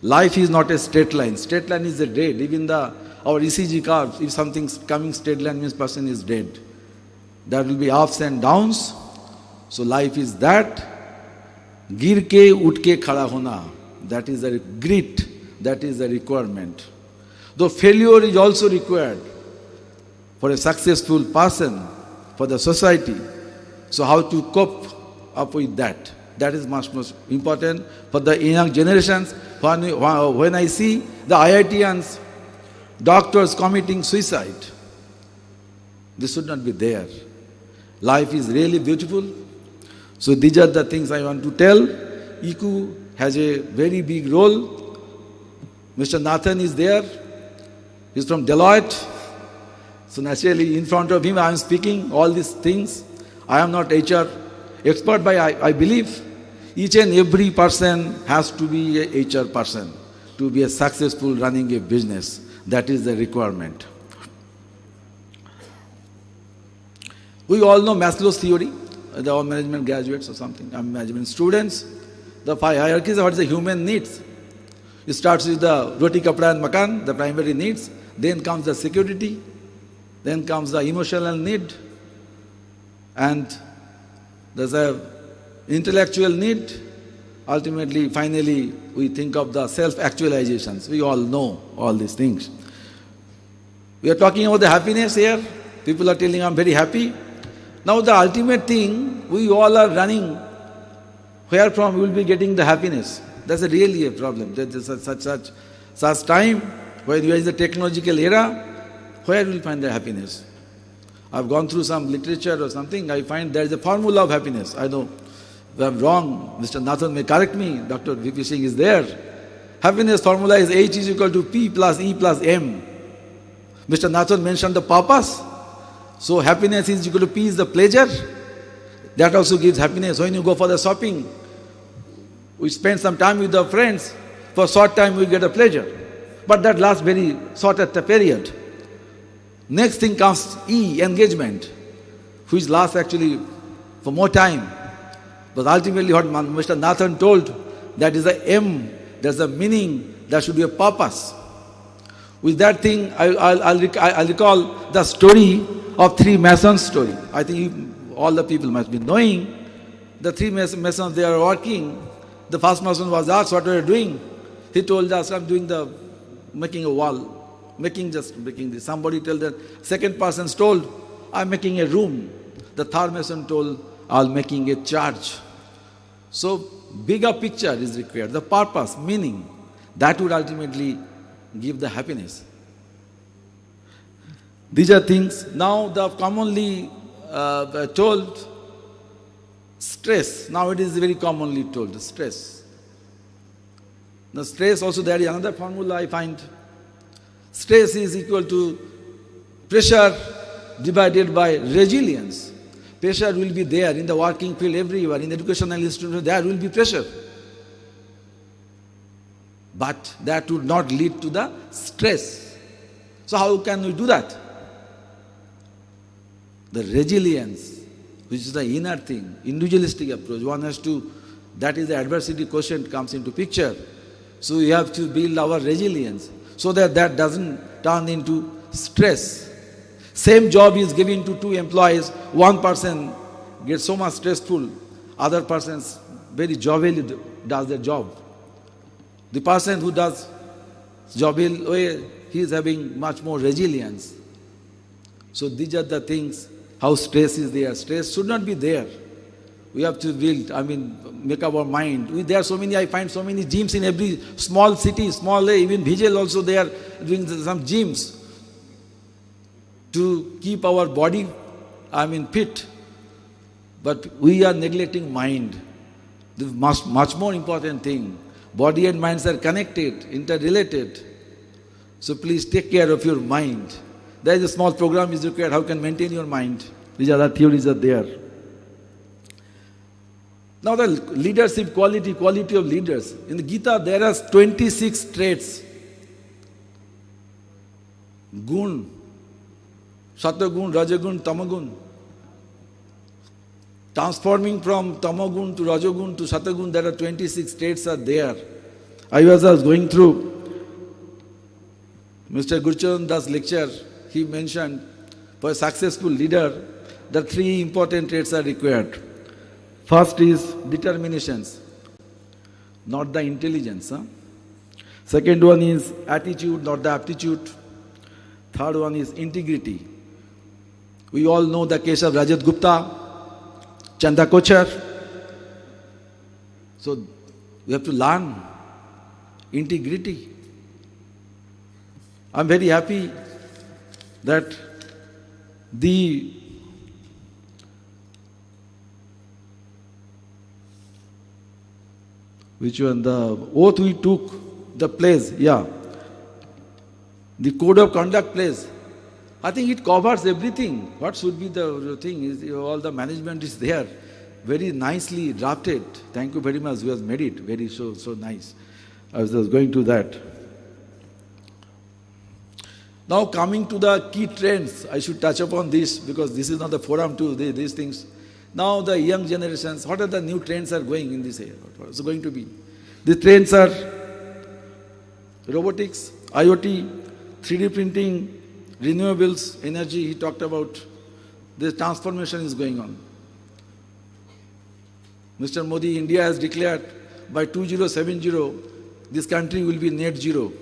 Life is not a straight line. Straight line is a dead. Even our ECG curves, if something's coming straight line, means person is dead. There will be ups and downs. So life is that. Gir ke ut ke khada hona. That is a grit. That is a requirement. Though failure is also required for a successful person, for the society. So how to cope up with that? That is much more important for the young generations. When I see the IITians, doctors committing suicide, this should not be there. Life is really beautiful. So these are the things I want to tell. EQ has a very big role. Mr. Nathan is there. He's from Deloitte. So naturally, in front of him, I am speaking all these things. I am not HR expert, but I believe each and every person has to be a HR person to be a successful running a business. That is the requirement. We all know Maslow's theory, the all management graduates or something, management students. The 5 hierarchies of what is the human needs. It starts with the roti, kapda and makan, the primary needs. Then comes the security. Then comes the emotional need. And there's a intellectual need. Ultimately, finally, we think of the self-actualizations. We all know all these things. We are talking about the happiness here. People are telling, I'm very happy. Now the ultimate thing, we all are running. Where from we will be getting the happiness? That's really a problem. There's such time where you are in the technological era, where will you find the happiness? I've gone through some literature or something, I find there is a formula of happiness. I know if I'm wrong, Mr. Nathan may correct me, Dr. V.P. Singh is there. Happiness formula is H is equal to P plus E plus M. Mr. Nathan mentioned the purpose. So happiness is equal to P is the pleasure. That also gives happiness. When you go for the shopping, we spend some time with our friends. For a short time we get a pleasure. But that lasts very short at the period. Next thing comes E, engagement, which lasts actually for more time. But ultimately what Mr. Nathan told, that is the M, there's a meaning, there should be a purpose. With that thing, I'll recall the story of 3 Masons story. I think all the people must be knowing. The 3 Masons, they are working. The first Mason was asked, what are you doing? He told us, I'm doing making a wall making this. Somebody tell the second person told, I'm making a room. The third person told, I'm making a church. So bigger picture is required. The purpose, meaning, that would ultimately give the happiness. These are things. Now the commonly told stress. Now it is very commonly told stress. The stress also, there is another formula I find. Stress is equal to pressure divided by resilience. Pressure will be there in the working field everywhere, in the educational institution, there will be pressure. But that would not lead to the stress. So how can we do that? The resilience, which is the inner thing, individualistic approach, one has to, that is the adversity quotient comes into picture. So we have to build our resilience so that that doesn't turn into stress. Same job is given to two employees, one person gets so much stressful, other person very jovially does their job. The person who does jovial, he is having much more resilience. So these are the things, how stress is there. Stress should not be there. We have to build, make up our mind. There are so many, I find so many gyms in every small city, even Vijay also they are doing some gyms to keep our body, fit. But we are neglecting mind. The much more important thing. Body and minds are connected, interrelated. So please take care of your mind. There is a small program is required, how can maintain your mind. These other theories are there. Now the leadership quality of leaders. In the Gita there are 26 traits. Gun, Satagun, Rajagun, Tamagun. Transforming from Tamagun to Rajagun to Satagun, there are 26 traits are there. I was going through Mr. Gurcharan Das lecture. He mentioned for a successful leader, the 3 important traits are required. First is determinations, not the intelligence. Second one is attitude, not the aptitude. Third one is integrity. We all know the case of Rajat Gupta, Chanda Kochar. So we have to learn integrity. I'm very happy that the oath we took, the place, the code of conduct place. I think it covers everything. What should be the thing is all the management is there, very nicely drafted. Thank you very much. Who has made it very so nice. I was just going to that. Now coming to the key trends, I should touch upon this because this is not the forum to these things. Now the young generations, what are the new trends are going in this area? What is going to be? The trends are robotics, IoT, 3D printing, renewables, energy, he talked about. This transformation is going on. Mr. Modi, India has declared by 2070, this country will be net zero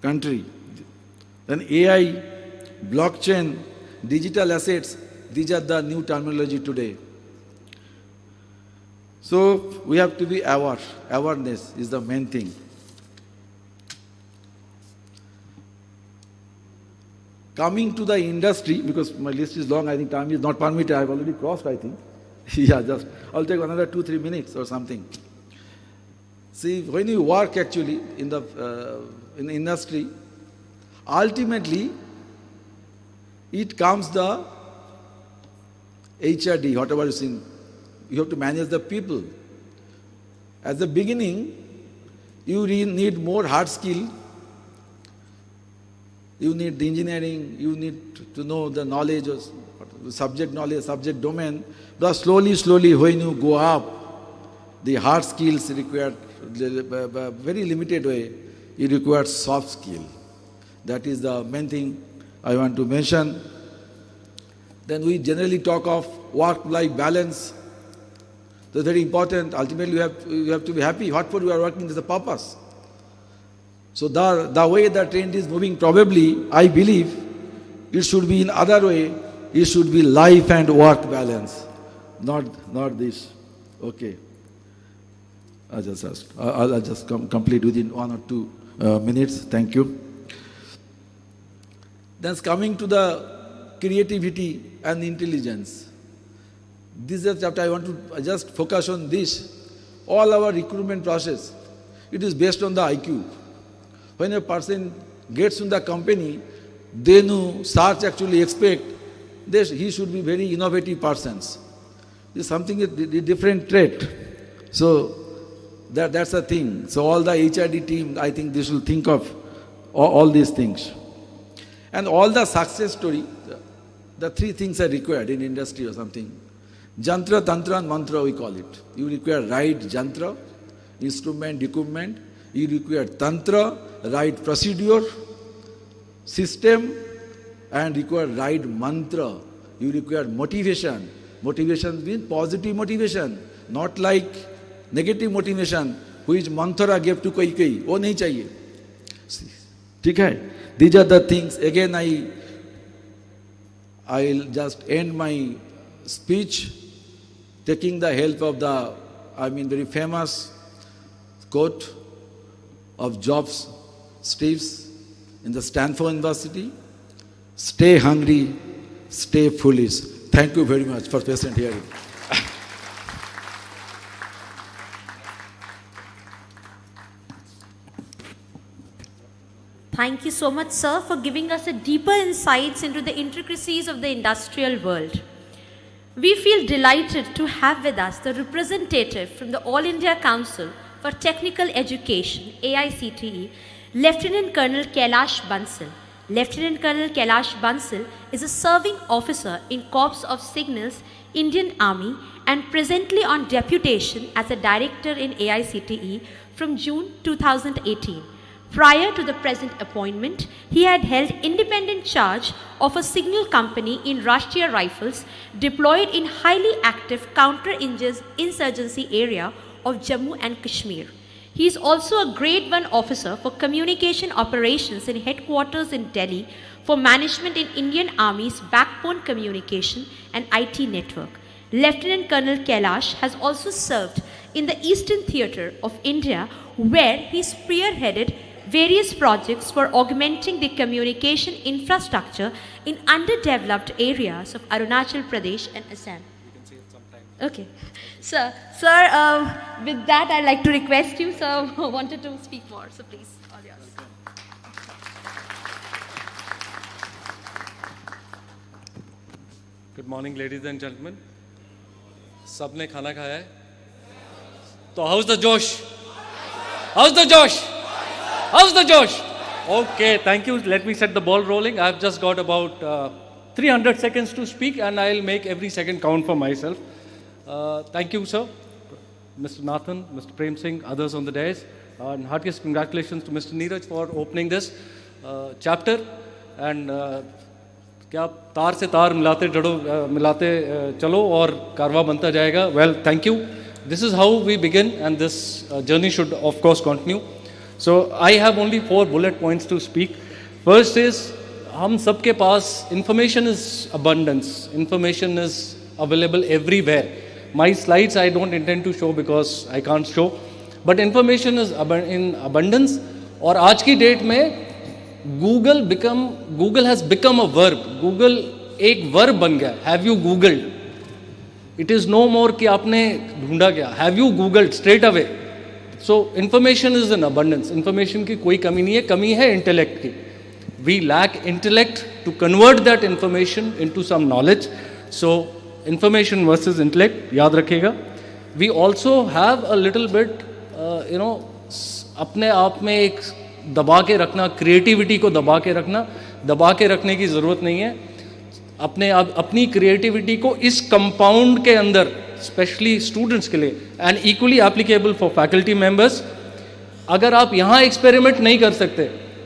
country. Then AI, blockchain, digital assets, these are the new terminology today. So we have to be aware. Awareness is the main thing. Coming to the industry, because my list is long, I think time is not permitted, I have already crossed, I think. I'll take another 2-3 minutes or something. See, when you work actually in the industry, ultimately, it comes the HRD, whatever you see. You have to manage the people. At the beginning, you need more hard skill. You need the engineering, you need to know the knowledge, subject domain. But slowly, when you go up, the hard skills required, very limited way, you require soft skill. That is the main thing I want to mention. Then we generally talk of work-life balance. That's very important. Ultimately, you have to be happy. What for you are working is the purpose. So the way the trend is moving, probably, I believe, it should be in other way. It should be life and work balance, not this. Okay. I'll just complete within 1 or 2 minutes. Thank you. Then coming to the creativity and intelligence. This is a chapter I want to just focus on this. All our recruitment process, it is based on the IQ. When a person gets in the company, they know, search actually expect he should be very innovative persons. This is something, a different trait. So that's the thing. So all the HRD team, I think they should think of all these things. And all the success story, the 3 things are required in industry or something. Jantra, Tantra and Mantra we call it. You require right Jantra, instrument, equipment. You require Tantra, right procedure, system, and require right mantra. You require motivation. Motivation means positive motivation, not like negative motivation, which Manthara gave to Kaikai. वो नहीं चाहिए. ठीक है? These are the things. Again, I'll just end my speech taking the help of the, very famous quote of Jobs, Steve's in the Stanford University. Stay hungry, stay foolish. Thank you very much for patient hearing. Thank you so much, sir, for giving us a deeper insights into the intricacies of the industrial world. We feel delighted to have with us the representative from the All India Council for Technical Education, AICTE, Lieutenant Colonel Kailash Bansal. Lieutenant Colonel Kailash Bansal is a serving officer in Corps of Signals, Indian Army, and presently on deputation as a director in AICTE from June 2018. Prior to the present appointment, he had held independent charge of a signal company in Rashtriya Rifles deployed in highly active counter-insurgency area of Jammu and Kashmir. He is also a Grade 1 officer for communication operations in headquarters in Delhi for management in Indian Army's backbone communication and IT network. Lieutenant Colonel Kailash has also served in the Eastern Theatre of India, where he spearheaded various projects for augmenting the communication infrastructure in underdeveloped areas of Arunachal Pradesh and Assam. You can say it sometime. Okay. Sir, with that, I'd like to request you, sir, wanted to speak more, so please, all yours. Good morning, ladies and gentlemen. सबने खाना खाया है? तो how's the Josh? How's the Josh? How's the Josh? Okay, thank you. Let me set the ball rolling. I've just got about 300 seconds to speak, and I'll make every second count for myself. Thank you, sir. Mr. Nathan, Mr. Prem Singh, others on the dais. And heartiest congratulations to Mr. Neeraj for opening this chapter. And क्या तार से तार मिलाते चलो और कारवा बनता जाएगा. Well, thank you. This is how we begin, and this journey should of course continue. So I have only 4 bullet points to speak. First is, हम सबके पास information is abundance. Information is available everywhere. My slides I don't intend to show because I can't show. But information is in abundance. और आज की date में Google has become a verb. Google एक verb बन गया. Have you Googled? It is no more कि आपने ढूंढा क्या. Have you Googled straight away? So information is in abundance. Information की कोई कमी नहीं है. कमी है intellect की. We lack intellect to convert that information into some knowledge. So information versus intellect, याद रखिएगा. We also have a little bit, अपने आप में एक दबा के रखना, क्रिएटिविटी को दबा के रखने की ज़रूरत नहीं है. अपनी क्रिएटिविटी को इस कंपाउंड के अंदर, स्पेशली स्टूडेंट्स के लिए, and equally applicable for faculty members, अगर आप यहाँ एक्सपेरिमेंट नहीं कर सकते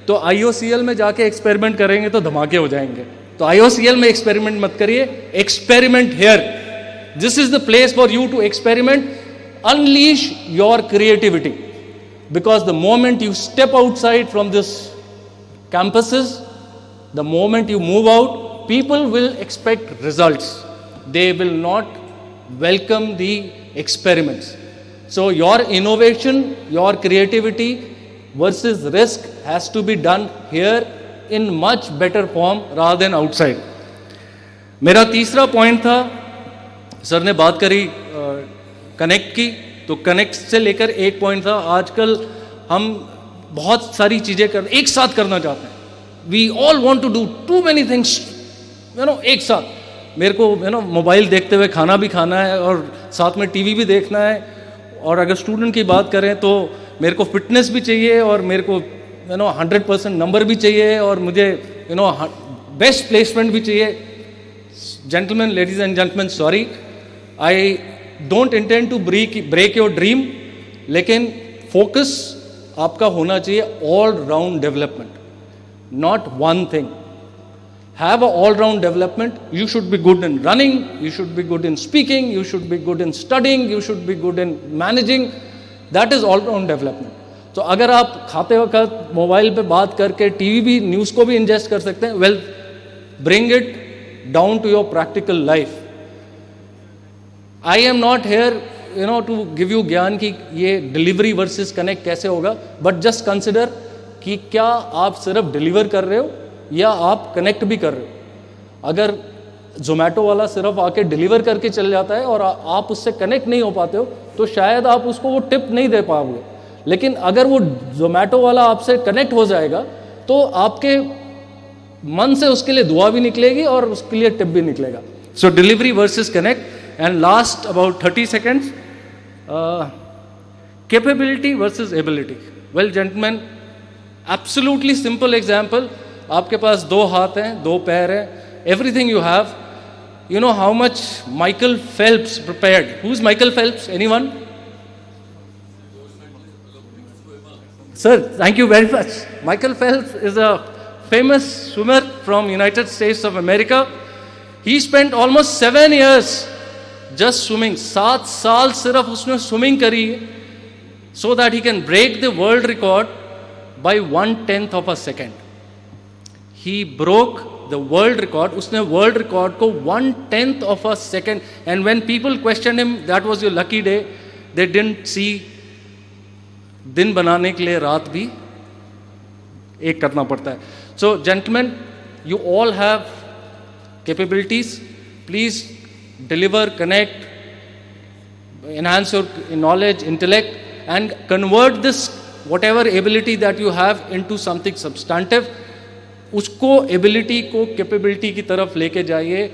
तो IOCL में जाके एक्सपेरिमेंट करेंगे तो धमाके हो जाएंगे. तो IOCL में एक्सपेरिमेंट मत करिए, experiment here. This is the place for you to experiment, unleash your creativity. because the moment you step outside from this campuses, the moment you move out, people will expect results. They will not welcome the experiments. So your innovation, your creativity versus risk has to be done here in much better form rather than outside. मेरा तीसरा point था, sir ने बात करी connect की, तो connect से लेकर एक पॉइंट था, आजकल हम बहुत सारी चीज़ें एक साथ करना चाहते हैं. We all want to do too many things एक साथ. मेरे को मोबाइल देखते हुए खाना भी खाना है और साथ में टीवी भी देखना है, और अगर स्टूडेंट की बात करें तो मेरे को फिटनेस भी चाहिए और मेरे को 100% नंबर भी चाहिए और मुझे बेस्ट प्लेसमेंट भी चाहिए. Gentlemen, ladies and gentlemen, sorry, I don't intend to break your dream, लेकिन फोकस आपका होना चाहिए all round development, not one thing. Have a all round development. You should be good in running, you should be good in speaking, you should be good in studying, you should be good in managing. That is all round development. तो अगर आप खाते वक्त mobile पे बात करके TV भी news को भी इंजेस्ट कर सकते हैं, well, bring it down to your practical life. I am not here to give you ज्ञान कि ये डिलीवरी वर्सेस कनेक्ट कैसे होगा, बट जस्ट कंसिडर कि क्या आप सिर्फ डिलीवर कर रहे हो या आप कनेक्ट भी कर रहे हो. अगर जोमेटो वाला सिर्फ आके डिलीवर करके चल जाता है और आप उससे कनेक्ट नहीं हो पाते हो, तो शायद आप उसको वो टिप नहीं दे पाओगे. लेकिन अगर वो जोमेटो वाला आपसे कनेक्ट हो जाएगा तो आपके मन से उसके लिए दुआ भी निकलेगी और उसके लिए टिप भी निकलेगा. So delivery versus connect. And last about 30 seconds, capability versus ability. Well gentleman, absolutely simple example. आपके पास 2 हाथ हैं, 2 पैर हैं, everything you have. You know how much Michael Phelps prepared. Who's Michael Phelps? Anyone? Sir, thank you very much. Michael Phelps is a famous swimmer from United States of America. He spent almost 7 years just swimming. 7 साल सिर्फ उसने swimming करी so that he can break the world record by 1/10 of a second. He broke the world record. उसने world record को 1/10 of a second. And when people questioned him, that was your lucky day, they didn't see दिन बनाने के लिए रात भी एक करना पड़ता है. So gentlemen, you all have capabilities. Please deliver, connect, enhance your knowledge, intellect, and convert this whatever ability that you have into something substantive. उसको एबिलिटी को कैपेबिलिटी की तरफ लेके जाइए,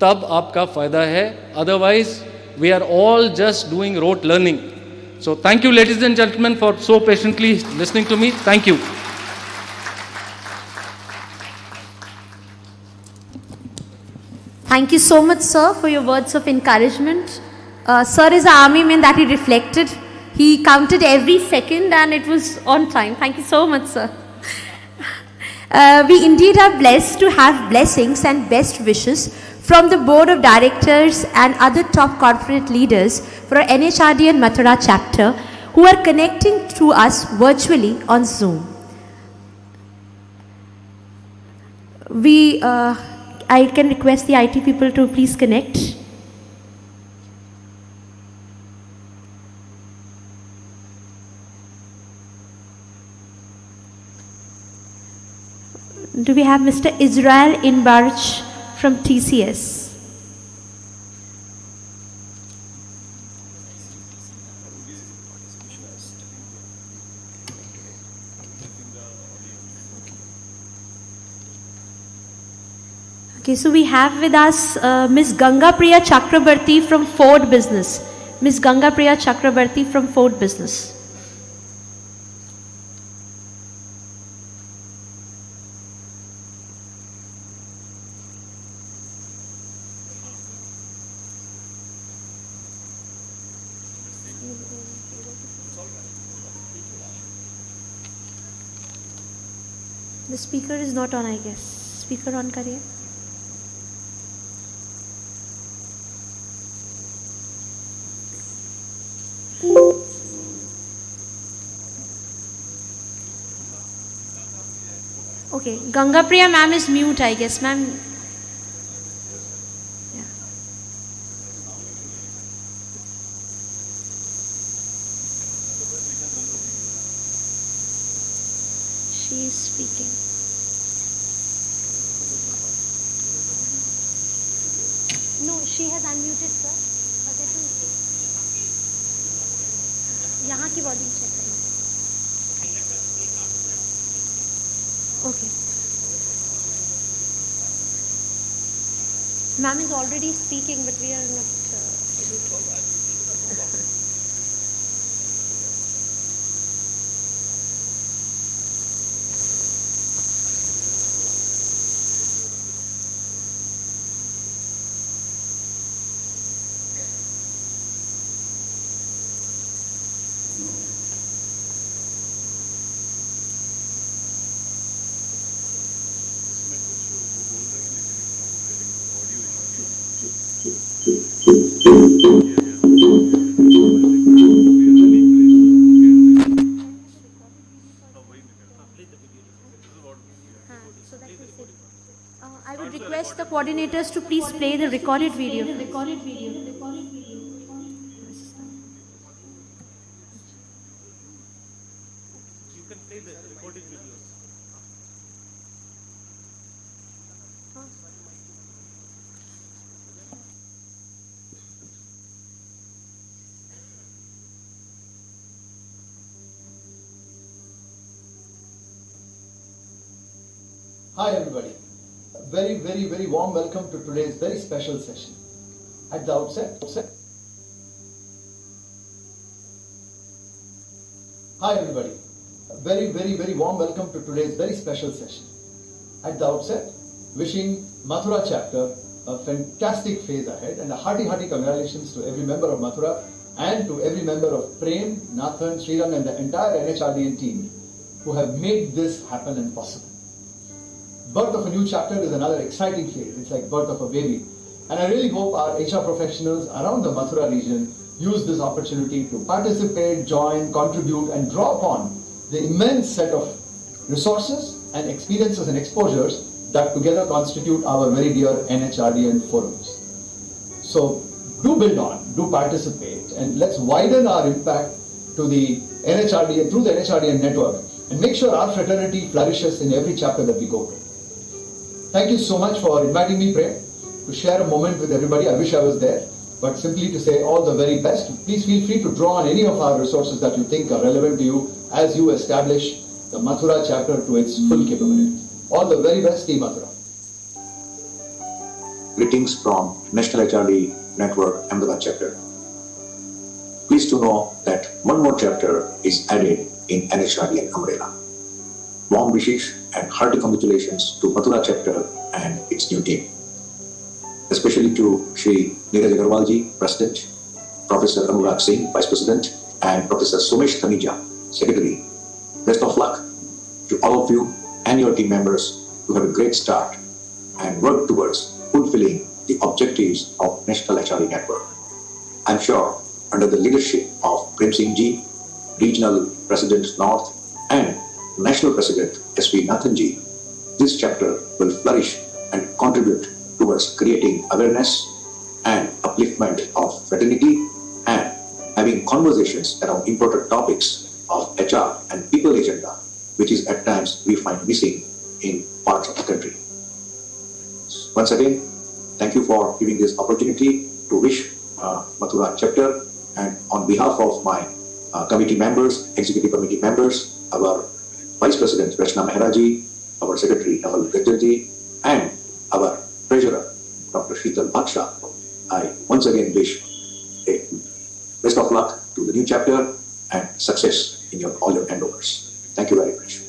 तब आपका फ़ायदा है. Otherwise we are all just doing rote learning. So thank you ladies and gentleman for so patiently listening to me. Thank you. Thank you so much, sir, for your words of encouragement. Sir is an army man that he reflected. He counted every second and it was on time. Thank you so much, sir. We indeed are blessed to have blessings and best wishes from the board of directors and other top corporate leaders for our NHRDN Mathura chapter who are connecting to us virtually on Zoom. I can request the IT people to please connect. Do we have Mr. Israel Inbarch from TCS? Okay, so we have with us Ms. Ganga Priya Chakrabarti from Ford Business. Ms. Ganga Priya Chakrabarti from Ford Business. The speaker is not on, I guess. Speaker on kariye. Okay, Ganga Priya ma'am is mute, I guess. Ma'am. Yeah. She is speaking. No, she has unmuted, sir. But that will say. यहाँ की body check करें. Okay. Ma'am is already speaking, but we are not able to. I would request the coordinators to please play the recorded video. You can play the recorded videos. Hi everybody. A very warm welcome to today's very special session. At the outset. Hi everybody. A very warm welcome to today's very special session. At the outset, wishing Mathura chapter a fantastic phase ahead and a hearty congratulations to every member of Mathura and to every member of Prem, Nathan, Srirang and the entire NHRDN team who have made this happen and possible. Birth of a new chapter is another exciting phase. It's like birth of a baby. And I really hope our HR professionals around the Mathura region use this opportunity to participate, join, contribute and draw upon the immense set of resources and experiences and exposures that together constitute our very dear NHRDN forums. So do build on, do participate, and let's widen our impact to the NHRDN, through the NHRDN network, and make sure our fraternity flourishes in every chapter that we go to. Thank you so much for inviting me, Prem, to share a moment with everybody. I wish I was there, but simply to say all the very best. Please feel free to draw on any of our resources that you think are relevant to you as you establish the Mathura chapter to its full capability. All the very best, Team Mathura. Greetings from National HRD Network Ahmedabad chapter. Pleased to know that one more chapter is added in NHRDN umbrella. Warm wishes and hearty congratulations to Mathura chapter and its new team. Especially to Shri Neeraj Agarwalji, President, Professor Anurag Singh, Vice President, and Professor Somesh Thanija, Secretary. Best of luck to all of you and your team members to have a great start and work towards fulfilling the objectives of National HRD Network. I'm sure under the leadership of Prem Singh Ji, Regional President North, and National President S.V. Nathan Ji, this chapter will flourish and contribute towards creating awareness and upliftment of fraternity and having conversations around important topics of HR and people agenda, which is at times we find missing in parts of the country. Once again, thank you for giving this opportunity to wish Mathura chapter, and on behalf of my committee members, executive committee members, our Vice President Rachna Mehraji, our Secretary Naval Gajjarji, and our Treasurer Dr. Sheetal Baksha, I once again wish a best of luck to the new chapter and success in all your endeavors. Thank you very much.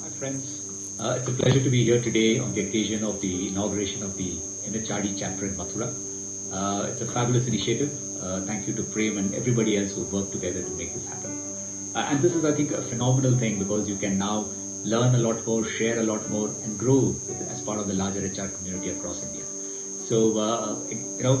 Hi friends, it's a pleasure to be here today on the occasion of the inauguration of the NHRD chapter in Mathura. It's a fabulous initiative. Thank you to Prem and everybody else who worked together to make this happen. And this is, I think, a phenomenal thing because you can now learn a lot more, share a lot more, and grow as part of the larger HR community across India. So,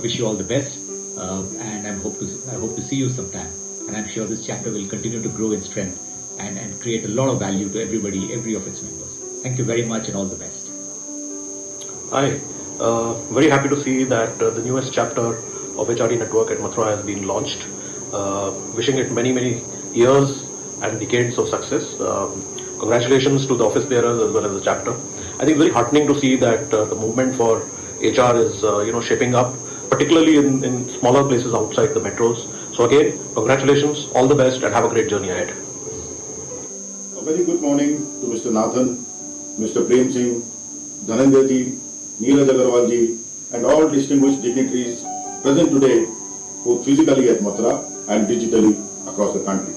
wish you all the best, and I hope to see you sometime. And I'm sure this chapter will continue to grow in strength and create a lot of value to everybody, every of its members. Thank you very much and all the best. Hi, very happy to see that the newest chapter of HRD Network at Mathura has been launched. Wishing it many, many years and decades of success. Congratulations to the office bearers as well as the chapter. I think it's very heartening to see that the movement for HR is shaping up, particularly in smaller places outside the metros. So again, congratulations, all the best, and have a great journey ahead. A very good morning to Mr. Nathan, Mr. Prem Singh, Dhananjay ji, Neeraj Agarwal ji, and all distinguished dignitaries present today, both physically at Mathura and digitally across the country.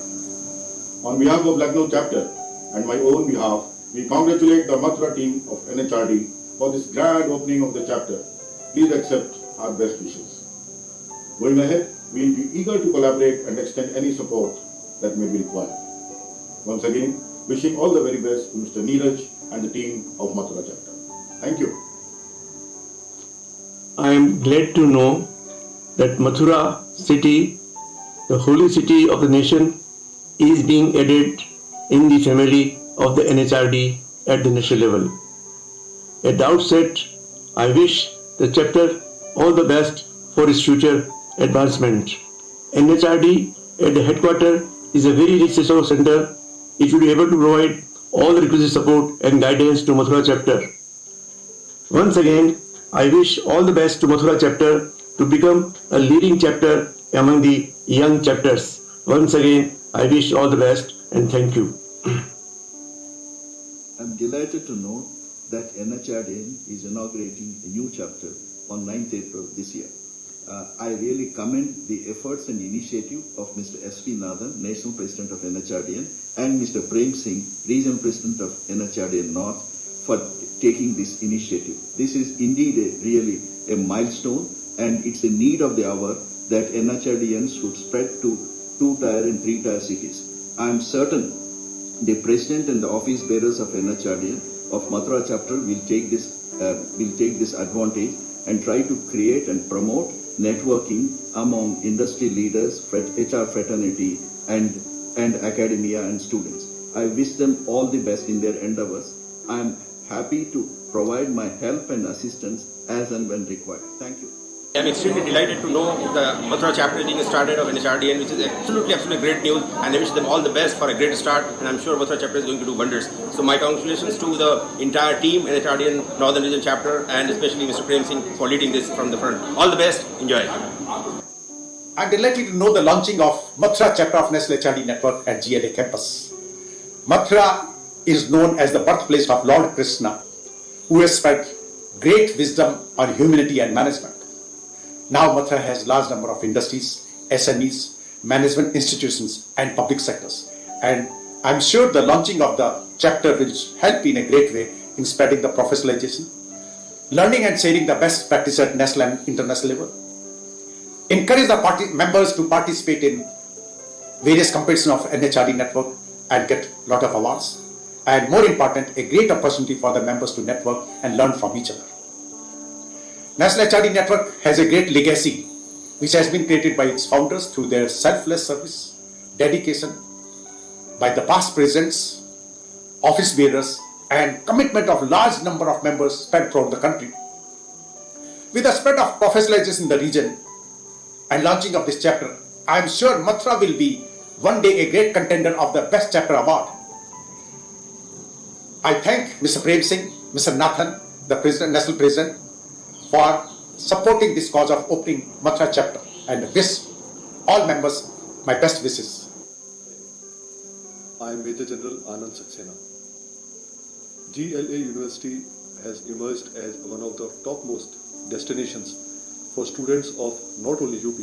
On behalf of Lucknow chapter and my own behalf, we congratulate the Mathura team of NHRD for this grand opening of the chapter. Please accept our best wishes. Going ahead, we will be eager to collaborate and extend any support that may be required. Once again, wishing all the very best to Mr. Neeraj and the team of Mathura chapter. Thank you. I am glad to know that Mathura city, the holy city of the nation, is being added in the family of the NHRD at the national level. At the outset, I wish the chapter all the best for its future advancement. NHRD at the headquarters is a very rich resource center. It will be able to provide all the requisite support and guidance to Mathura chapter. Once again, I wish all the best to Mathura chapter to become a leading chapter among the young chapters. Once again, I wish all the best and thank you. I'm delighted to know that NHRDN is inaugurating a new chapter on 9th April this year. I really commend the efforts and initiative of Mr. S.P. Nathan, National President of NHRDN, and Mr. Prem Singh, Regional President of NHRDN North, for taking this initiative. This is indeed really a milestone, and it's a need of the hour that NHRDN should spread to 2-tier and 3-tier cities. I am certain the President and the office bearers of NHRDN of Mathura chapter will take this advantage and try to create and promote networking among industry leaders, HR fraternity, and academia and students. I wish them all the best in their endeavors. I am happy to provide my help and assistance as and when required. Thank you. I am extremely delighted to know the Mathura chapter being started of NHRDN, which is absolutely great news, and I wish them all the best for a great start, and I'm sure Mathura chapter is going to do wonders. So my congratulations to the entire team, NHRDN Northern Region chapter, and especially Mr. Prem Singh for leading this from the front. All the best. Enjoy. I'm delighted to know the launching of Mathura chapter of Nestle HRD Network at GLA campus. Mathura is known as the birthplace of Lord Krishna, who has spread great wisdom on humanity and management. Now Mathura has large number of industries, SMEs, management institutions and public sectors. And I'm sure the launching of the chapter will help in a great way in spreading the professionalization, learning and sharing the best practice at national and international level. Encourage the members to participate in various competitions of NHRD network and get a lot of awards. And more important, a great opportunity for the members to network and learn from each other. National HRD Network has a great legacy which has been created by its founders through their selfless service, dedication, by the past presidents, office bearers, and commitment of large number of members spread throughout the country. With the spread of professionalization in the region and launching of this chapter, I am sure Mathura will be one day a great contender of the Best Chapter Award. I thank Mr. Prem Singh, Mr. Nathan, the President, National President, for supporting this cause of opening Mathura chapter, and wish all members my best wishes. I am Major General Anand Saxena. GLA University has emerged as one of the topmost destinations for students of not only UP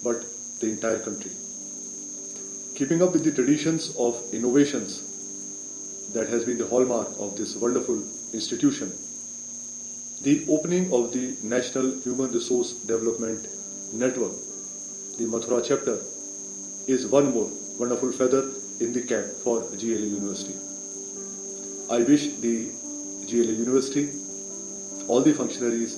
but the entire country. Keeping up with the traditions of innovations that has been the hallmark of this wonderful institution, the opening of the National Human Resource Development Network, the Mathura chapter, is one more wonderful feather in the cap for GLA University. I wish the GLA University, all the functionaries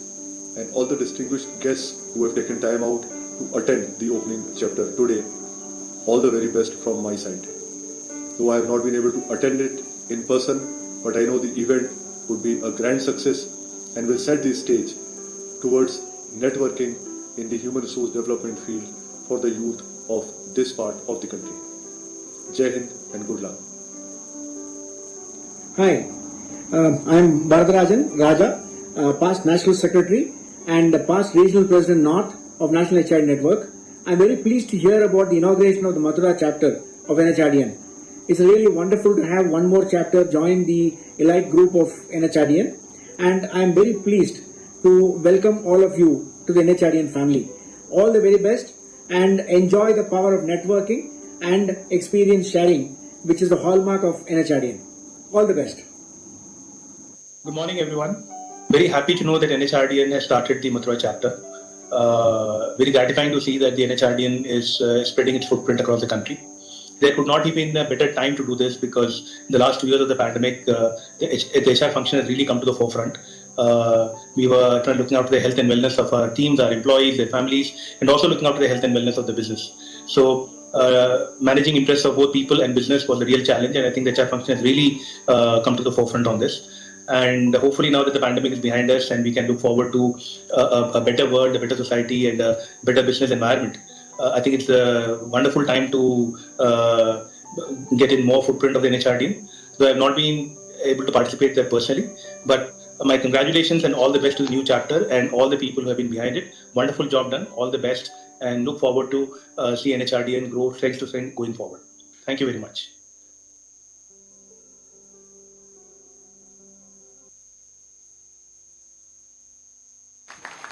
and all the distinguished guests who have taken time out to attend the opening chapter today, all the very best from my side. though I have not been able to attend it in person, but I know the event would be a grand success and will set the stage towards networking in the human resource development field for the youth of this part of the country. Jai Hind and good luck. Hi, I'm Bharadarajan Raja, past National Secretary and past Regional President North of National HR Network. I'm very pleased to hear about the inauguration of the Mathura chapter of NHRDN. It's really wonderful to have one more chapter join the elite group of NHRDN, and I'm very pleased to welcome all of you to the NHRDN family. All the very best and enjoy the power of networking and experience sharing, which is the hallmark of NHRDN. All the best. Good morning, everyone. Very happy to know that NHRDN has started the Mathura chapter. Very gratifying to see that the NHRDN is spreading its footprint across the country. There could not have been a better time to do this because in the last 2 years of the pandemic, the HR function has really come to the forefront. We were looking after the health and wellness of our teams, our employees, their families, and also looking after the health and wellness of the business. So managing interests of both people and business was a real challenge, and I think the HR function has really come to the forefront on this. And hopefully now that the pandemic is behind us and we can look forward to a better world, a better society, and a better business environment, I think it's a wonderful time to get in more footprint of the NHRDN. Though I have not been able to participate there personally, but my congratulations and all the best to the new chapter and all the people who have been behind it. Wonderful job done. All the best, and look forward to see NHRDN grow strength to strength going forward. Thank you very much.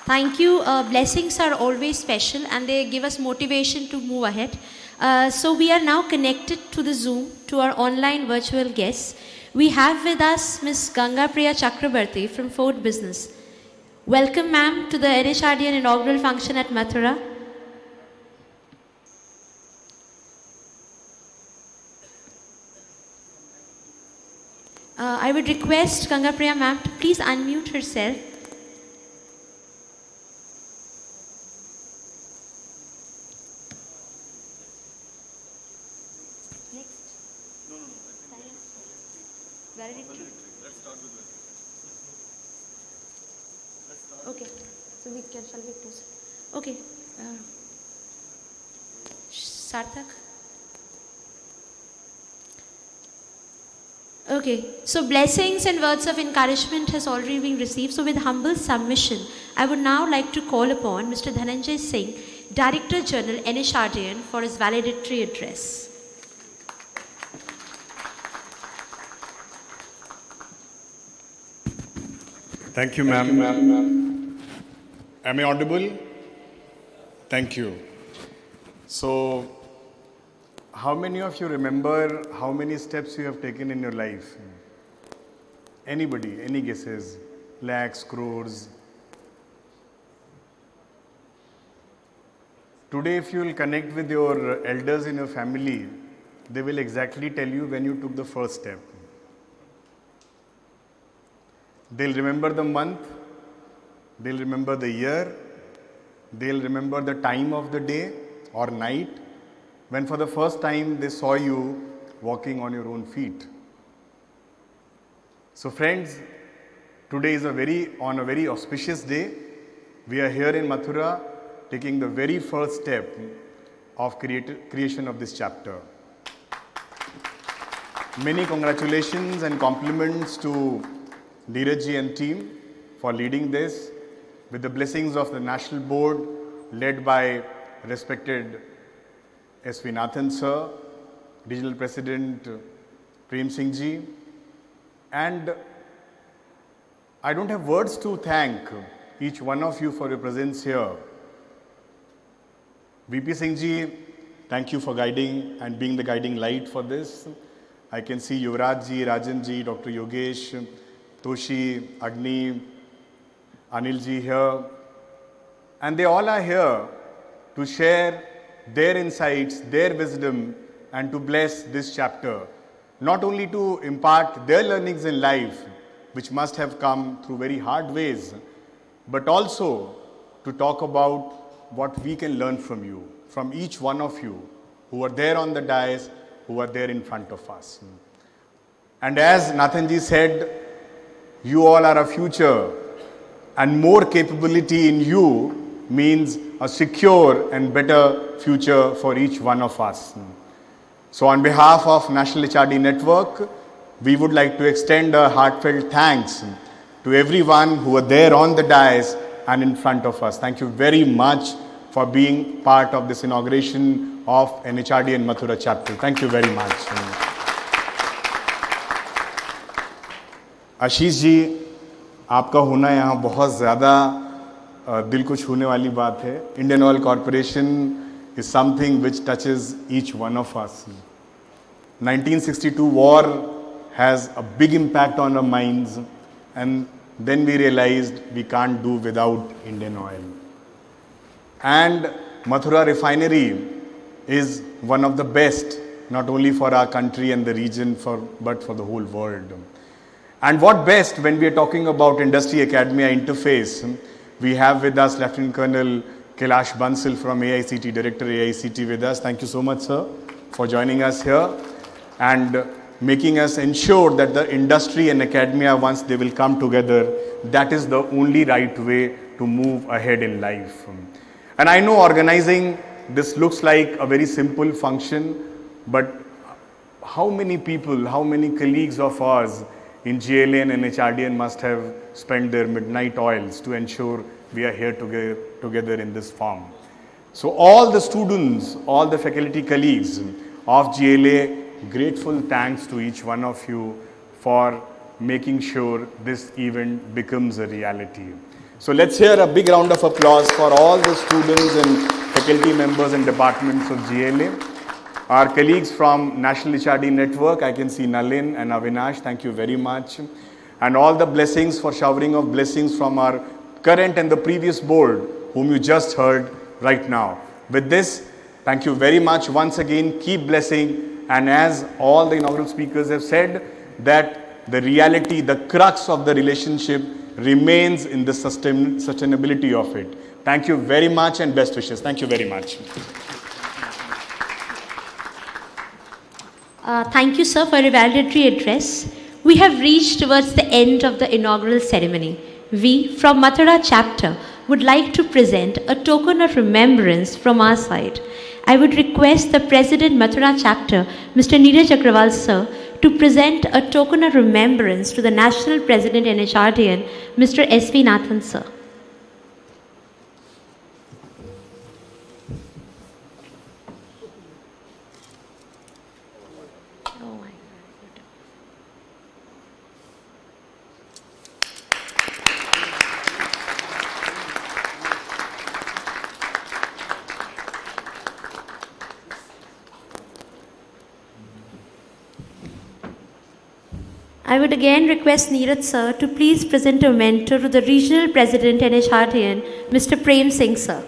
Thank you. Blessings are always special and they give us motivation to move ahead. So we are now connected to the Zoom to our online virtual guests. We have with us Ms. Ganga Priya Chakrabarti from Ford Business. Welcome, ma'am, to the NHRDN inaugural function at Mathura. I would request Ganga Priya ma'am to please unmute herself. Okay, so shall we close? Okay, Sarthak. Okay, so blessings and words of encouragement has already been received. So with humble submission, I would now like to call upon Mr. Dhananjay Singh, Director General NHRDN, for his valedictory address. Thank you, ma'am. Am I audible? Thank you. So, how many of you remember how many steps you have taken in your life? Anybody? Any guesses? Lakhs, crores? Today, if you will connect with your elders in your family, they will exactly tell you when you took the first step. They'll remember the month, they'll remember the year, they'll remember the time of the day or night when for the first time they saw you walking on your own feet. So friends, today is on a very auspicious day. We are here in Mathura taking the very first step of creation of this chapter. Many congratulations and compliments to Neeraj and team for leading this with the blessings of the National Board led by respected S.V. Nathan sir, Regional President Prem Singh ji, and I don't have words to thank each one of you for your presence here. VP Singh ji, thank you for guiding and being the guiding light for this. I can see Yuvraj ji, Rajan ji, Dr. Yogesh, Toshi, Agni, Anil ji here, and they all are here to share their insights, their wisdom, and to bless this chapter, not only to impart their learnings in life, which must have come through very hard ways, but also to talk about what we can learn from you, from each one of you who are there on the dais, who are there in front of us. And as Nathanji said, you all are a future, and more capability in you means a secure and better future for each one of us. So on behalf of National HRD Network, we would like to extend a heartfelt thanks to everyone who are there on the dais and in front of us. Thank you very much for being part of this inauguration of NHRDN Mathura Chapter. Thank you very much. Ashish ji, आपका होना यहाँ बहुत ज़्यादा दिल को छूने वाली बात है. Indian Oil Corporation is something which touches each one of us. 1962 war has a big impact on our minds, and then we realized we can't do without Indian Oil. And Mathura refinery is one of the best, not only for our country and the region, but for the whole world. And what best when we are talking about industry-academia interface, we have with us Lieutenant Colonel Kailash Bansal from AICT, Director AICT with us. Thank you so much, sir, for joining us here and making us ensure that the industry and academia, once they will come together, that is the only right way to move ahead in life. And I know organizing this looks like a very simple function, but how many people, how many colleagues of ours in GLA and NHRDN must have spent their midnight oils to ensure we are here together in this form. So all the students, all the faculty colleagues of GLA, grateful thanks to each one of you for making sure this event becomes a reality. So let's hear a big round of applause for all the students and faculty members and departments of GLA. Our colleagues from National HRD Network, I can see Nalin and Avinash, thank you very much. And all the blessings for showering of blessings from our current and the previous board, whom you just heard right now. With this, thank you very much once again, keep blessing. And as all the inaugural speakers have said, that the reality, the crux of the relationship remains in the sustainability of it. Thank you very much and best wishes. Thank you very much. Thank you, sir, for your valedictory address. We have reached towards the end of the inaugural ceremony. We, from Mathura Chapter, would like to present a token of remembrance from our side. I would request the President Mathura Chapter, Mr. Neeraj Agrawal, sir, to present a token of remembrance to the National President NHRDN, Mr. S.V. Nathan, sir. I would again request Neeraj sir to please present a mentor to the Regional President NHRDN, Mr. Prem Singh sir.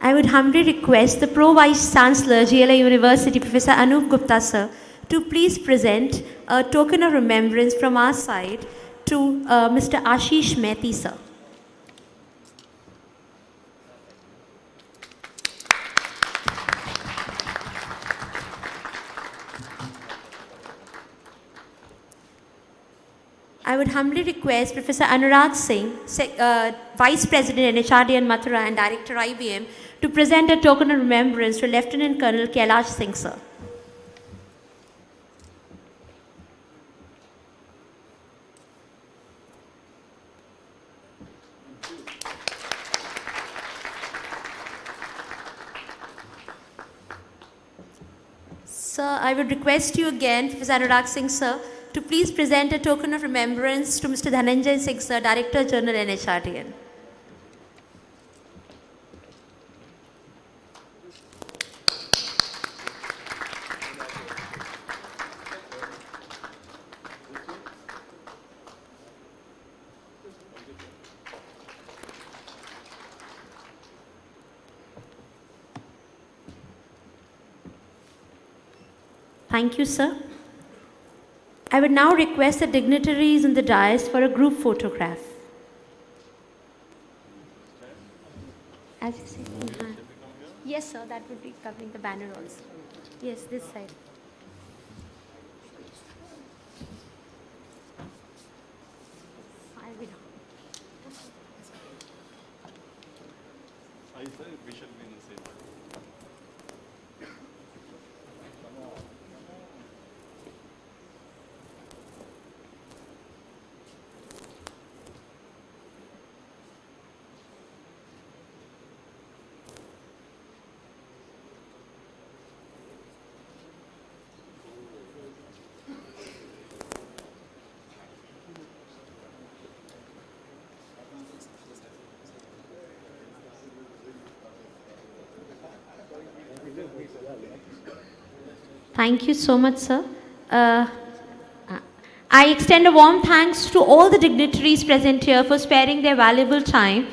I would humbly request the Pro Vice Chancellor, GLA University, Professor Anup Gupta sir, to please present a token of remembrance from our side to Mr. Ashish Mehti sir. I would humbly request Professor Anurag Singh, Vice President NHRDN Mathura and Director IBM, to present a token of remembrance to Lieutenant Colonel Kailash Singh sir. Sir, I would request you again, Professor Anurag Singh sir, to please present a token of remembrance to Mr. Dhananjay Singh sir, Director General NHRDN. Thank you, sir. I would now request the dignitaries in the dais for a group photograph. As you say, yes, sir, that would be covering the banner also. Yes, this side. I'll be down. I said we should be in the same order. Thank you so much, sir. I extend a warm thanks to all the dignitaries present here for sparing their valuable time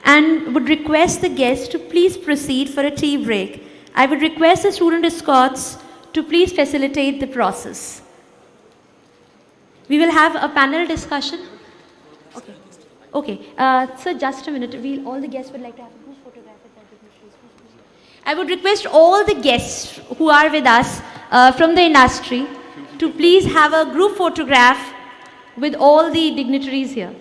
and would request the guests to please proceed for a tea break. I would request the student escorts to please facilitate the process. We will have a panel discussion. Okay. Okay. Sir, just a minute. All the guests would like to have a group photograph with their dignitaries. I would request all the guests who are with us from the industry to please have a group photograph with all the dignitaries here.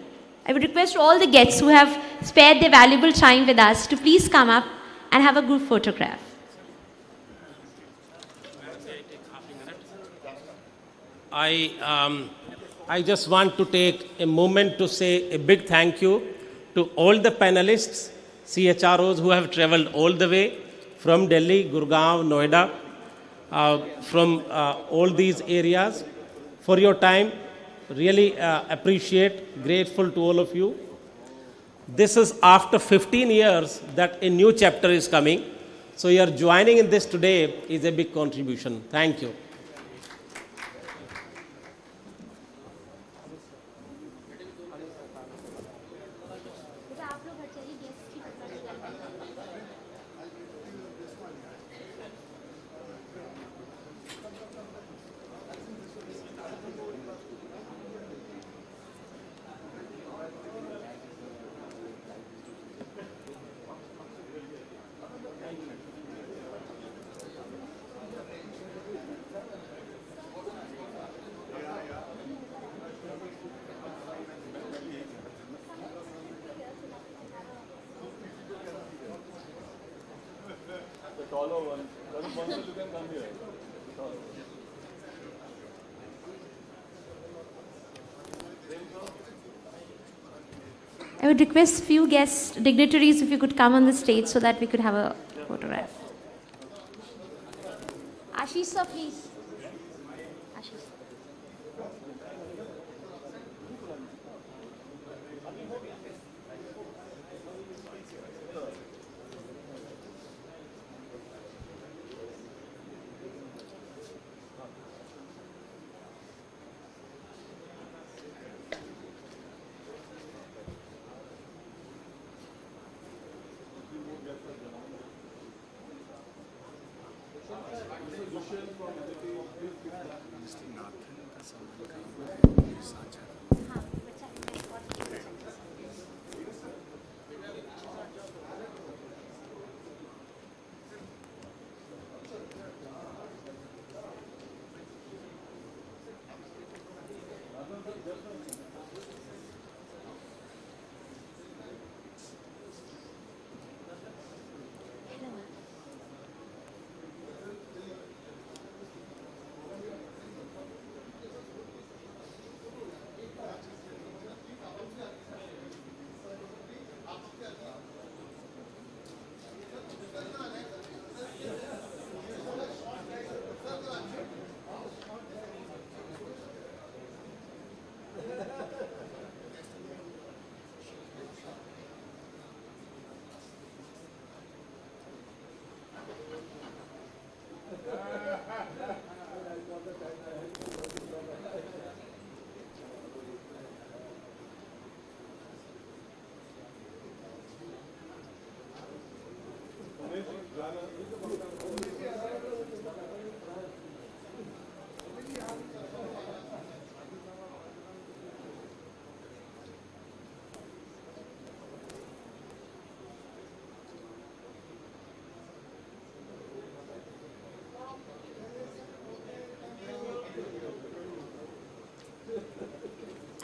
I would request all the guests who have spared their valuable time with us to please come up and have a group photograph. I just want to take a moment to say a big thank you to all the panelists, CHROs who have traveled all the way from Delhi, Gurgaon, Noida, from all these areas for your time. Really appreciate, grateful to all of you. This is after 15 years that a new chapter is coming. So your joining in this today is a big contribution. Thank you. I would request few guests, dignitaries, if you could come on the stage so that we could have a photograph. Ashish sir, please. Ashish.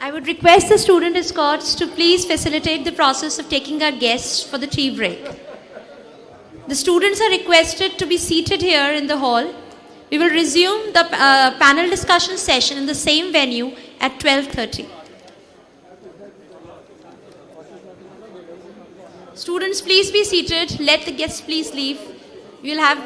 I would request the student escorts to please facilitate the process of taking our guests for the tea break. The students are requested to be seated here in the hall. We will resume the panel discussion session in the same venue at 12:30. Students, please be seated. Let the guests please leave. We will have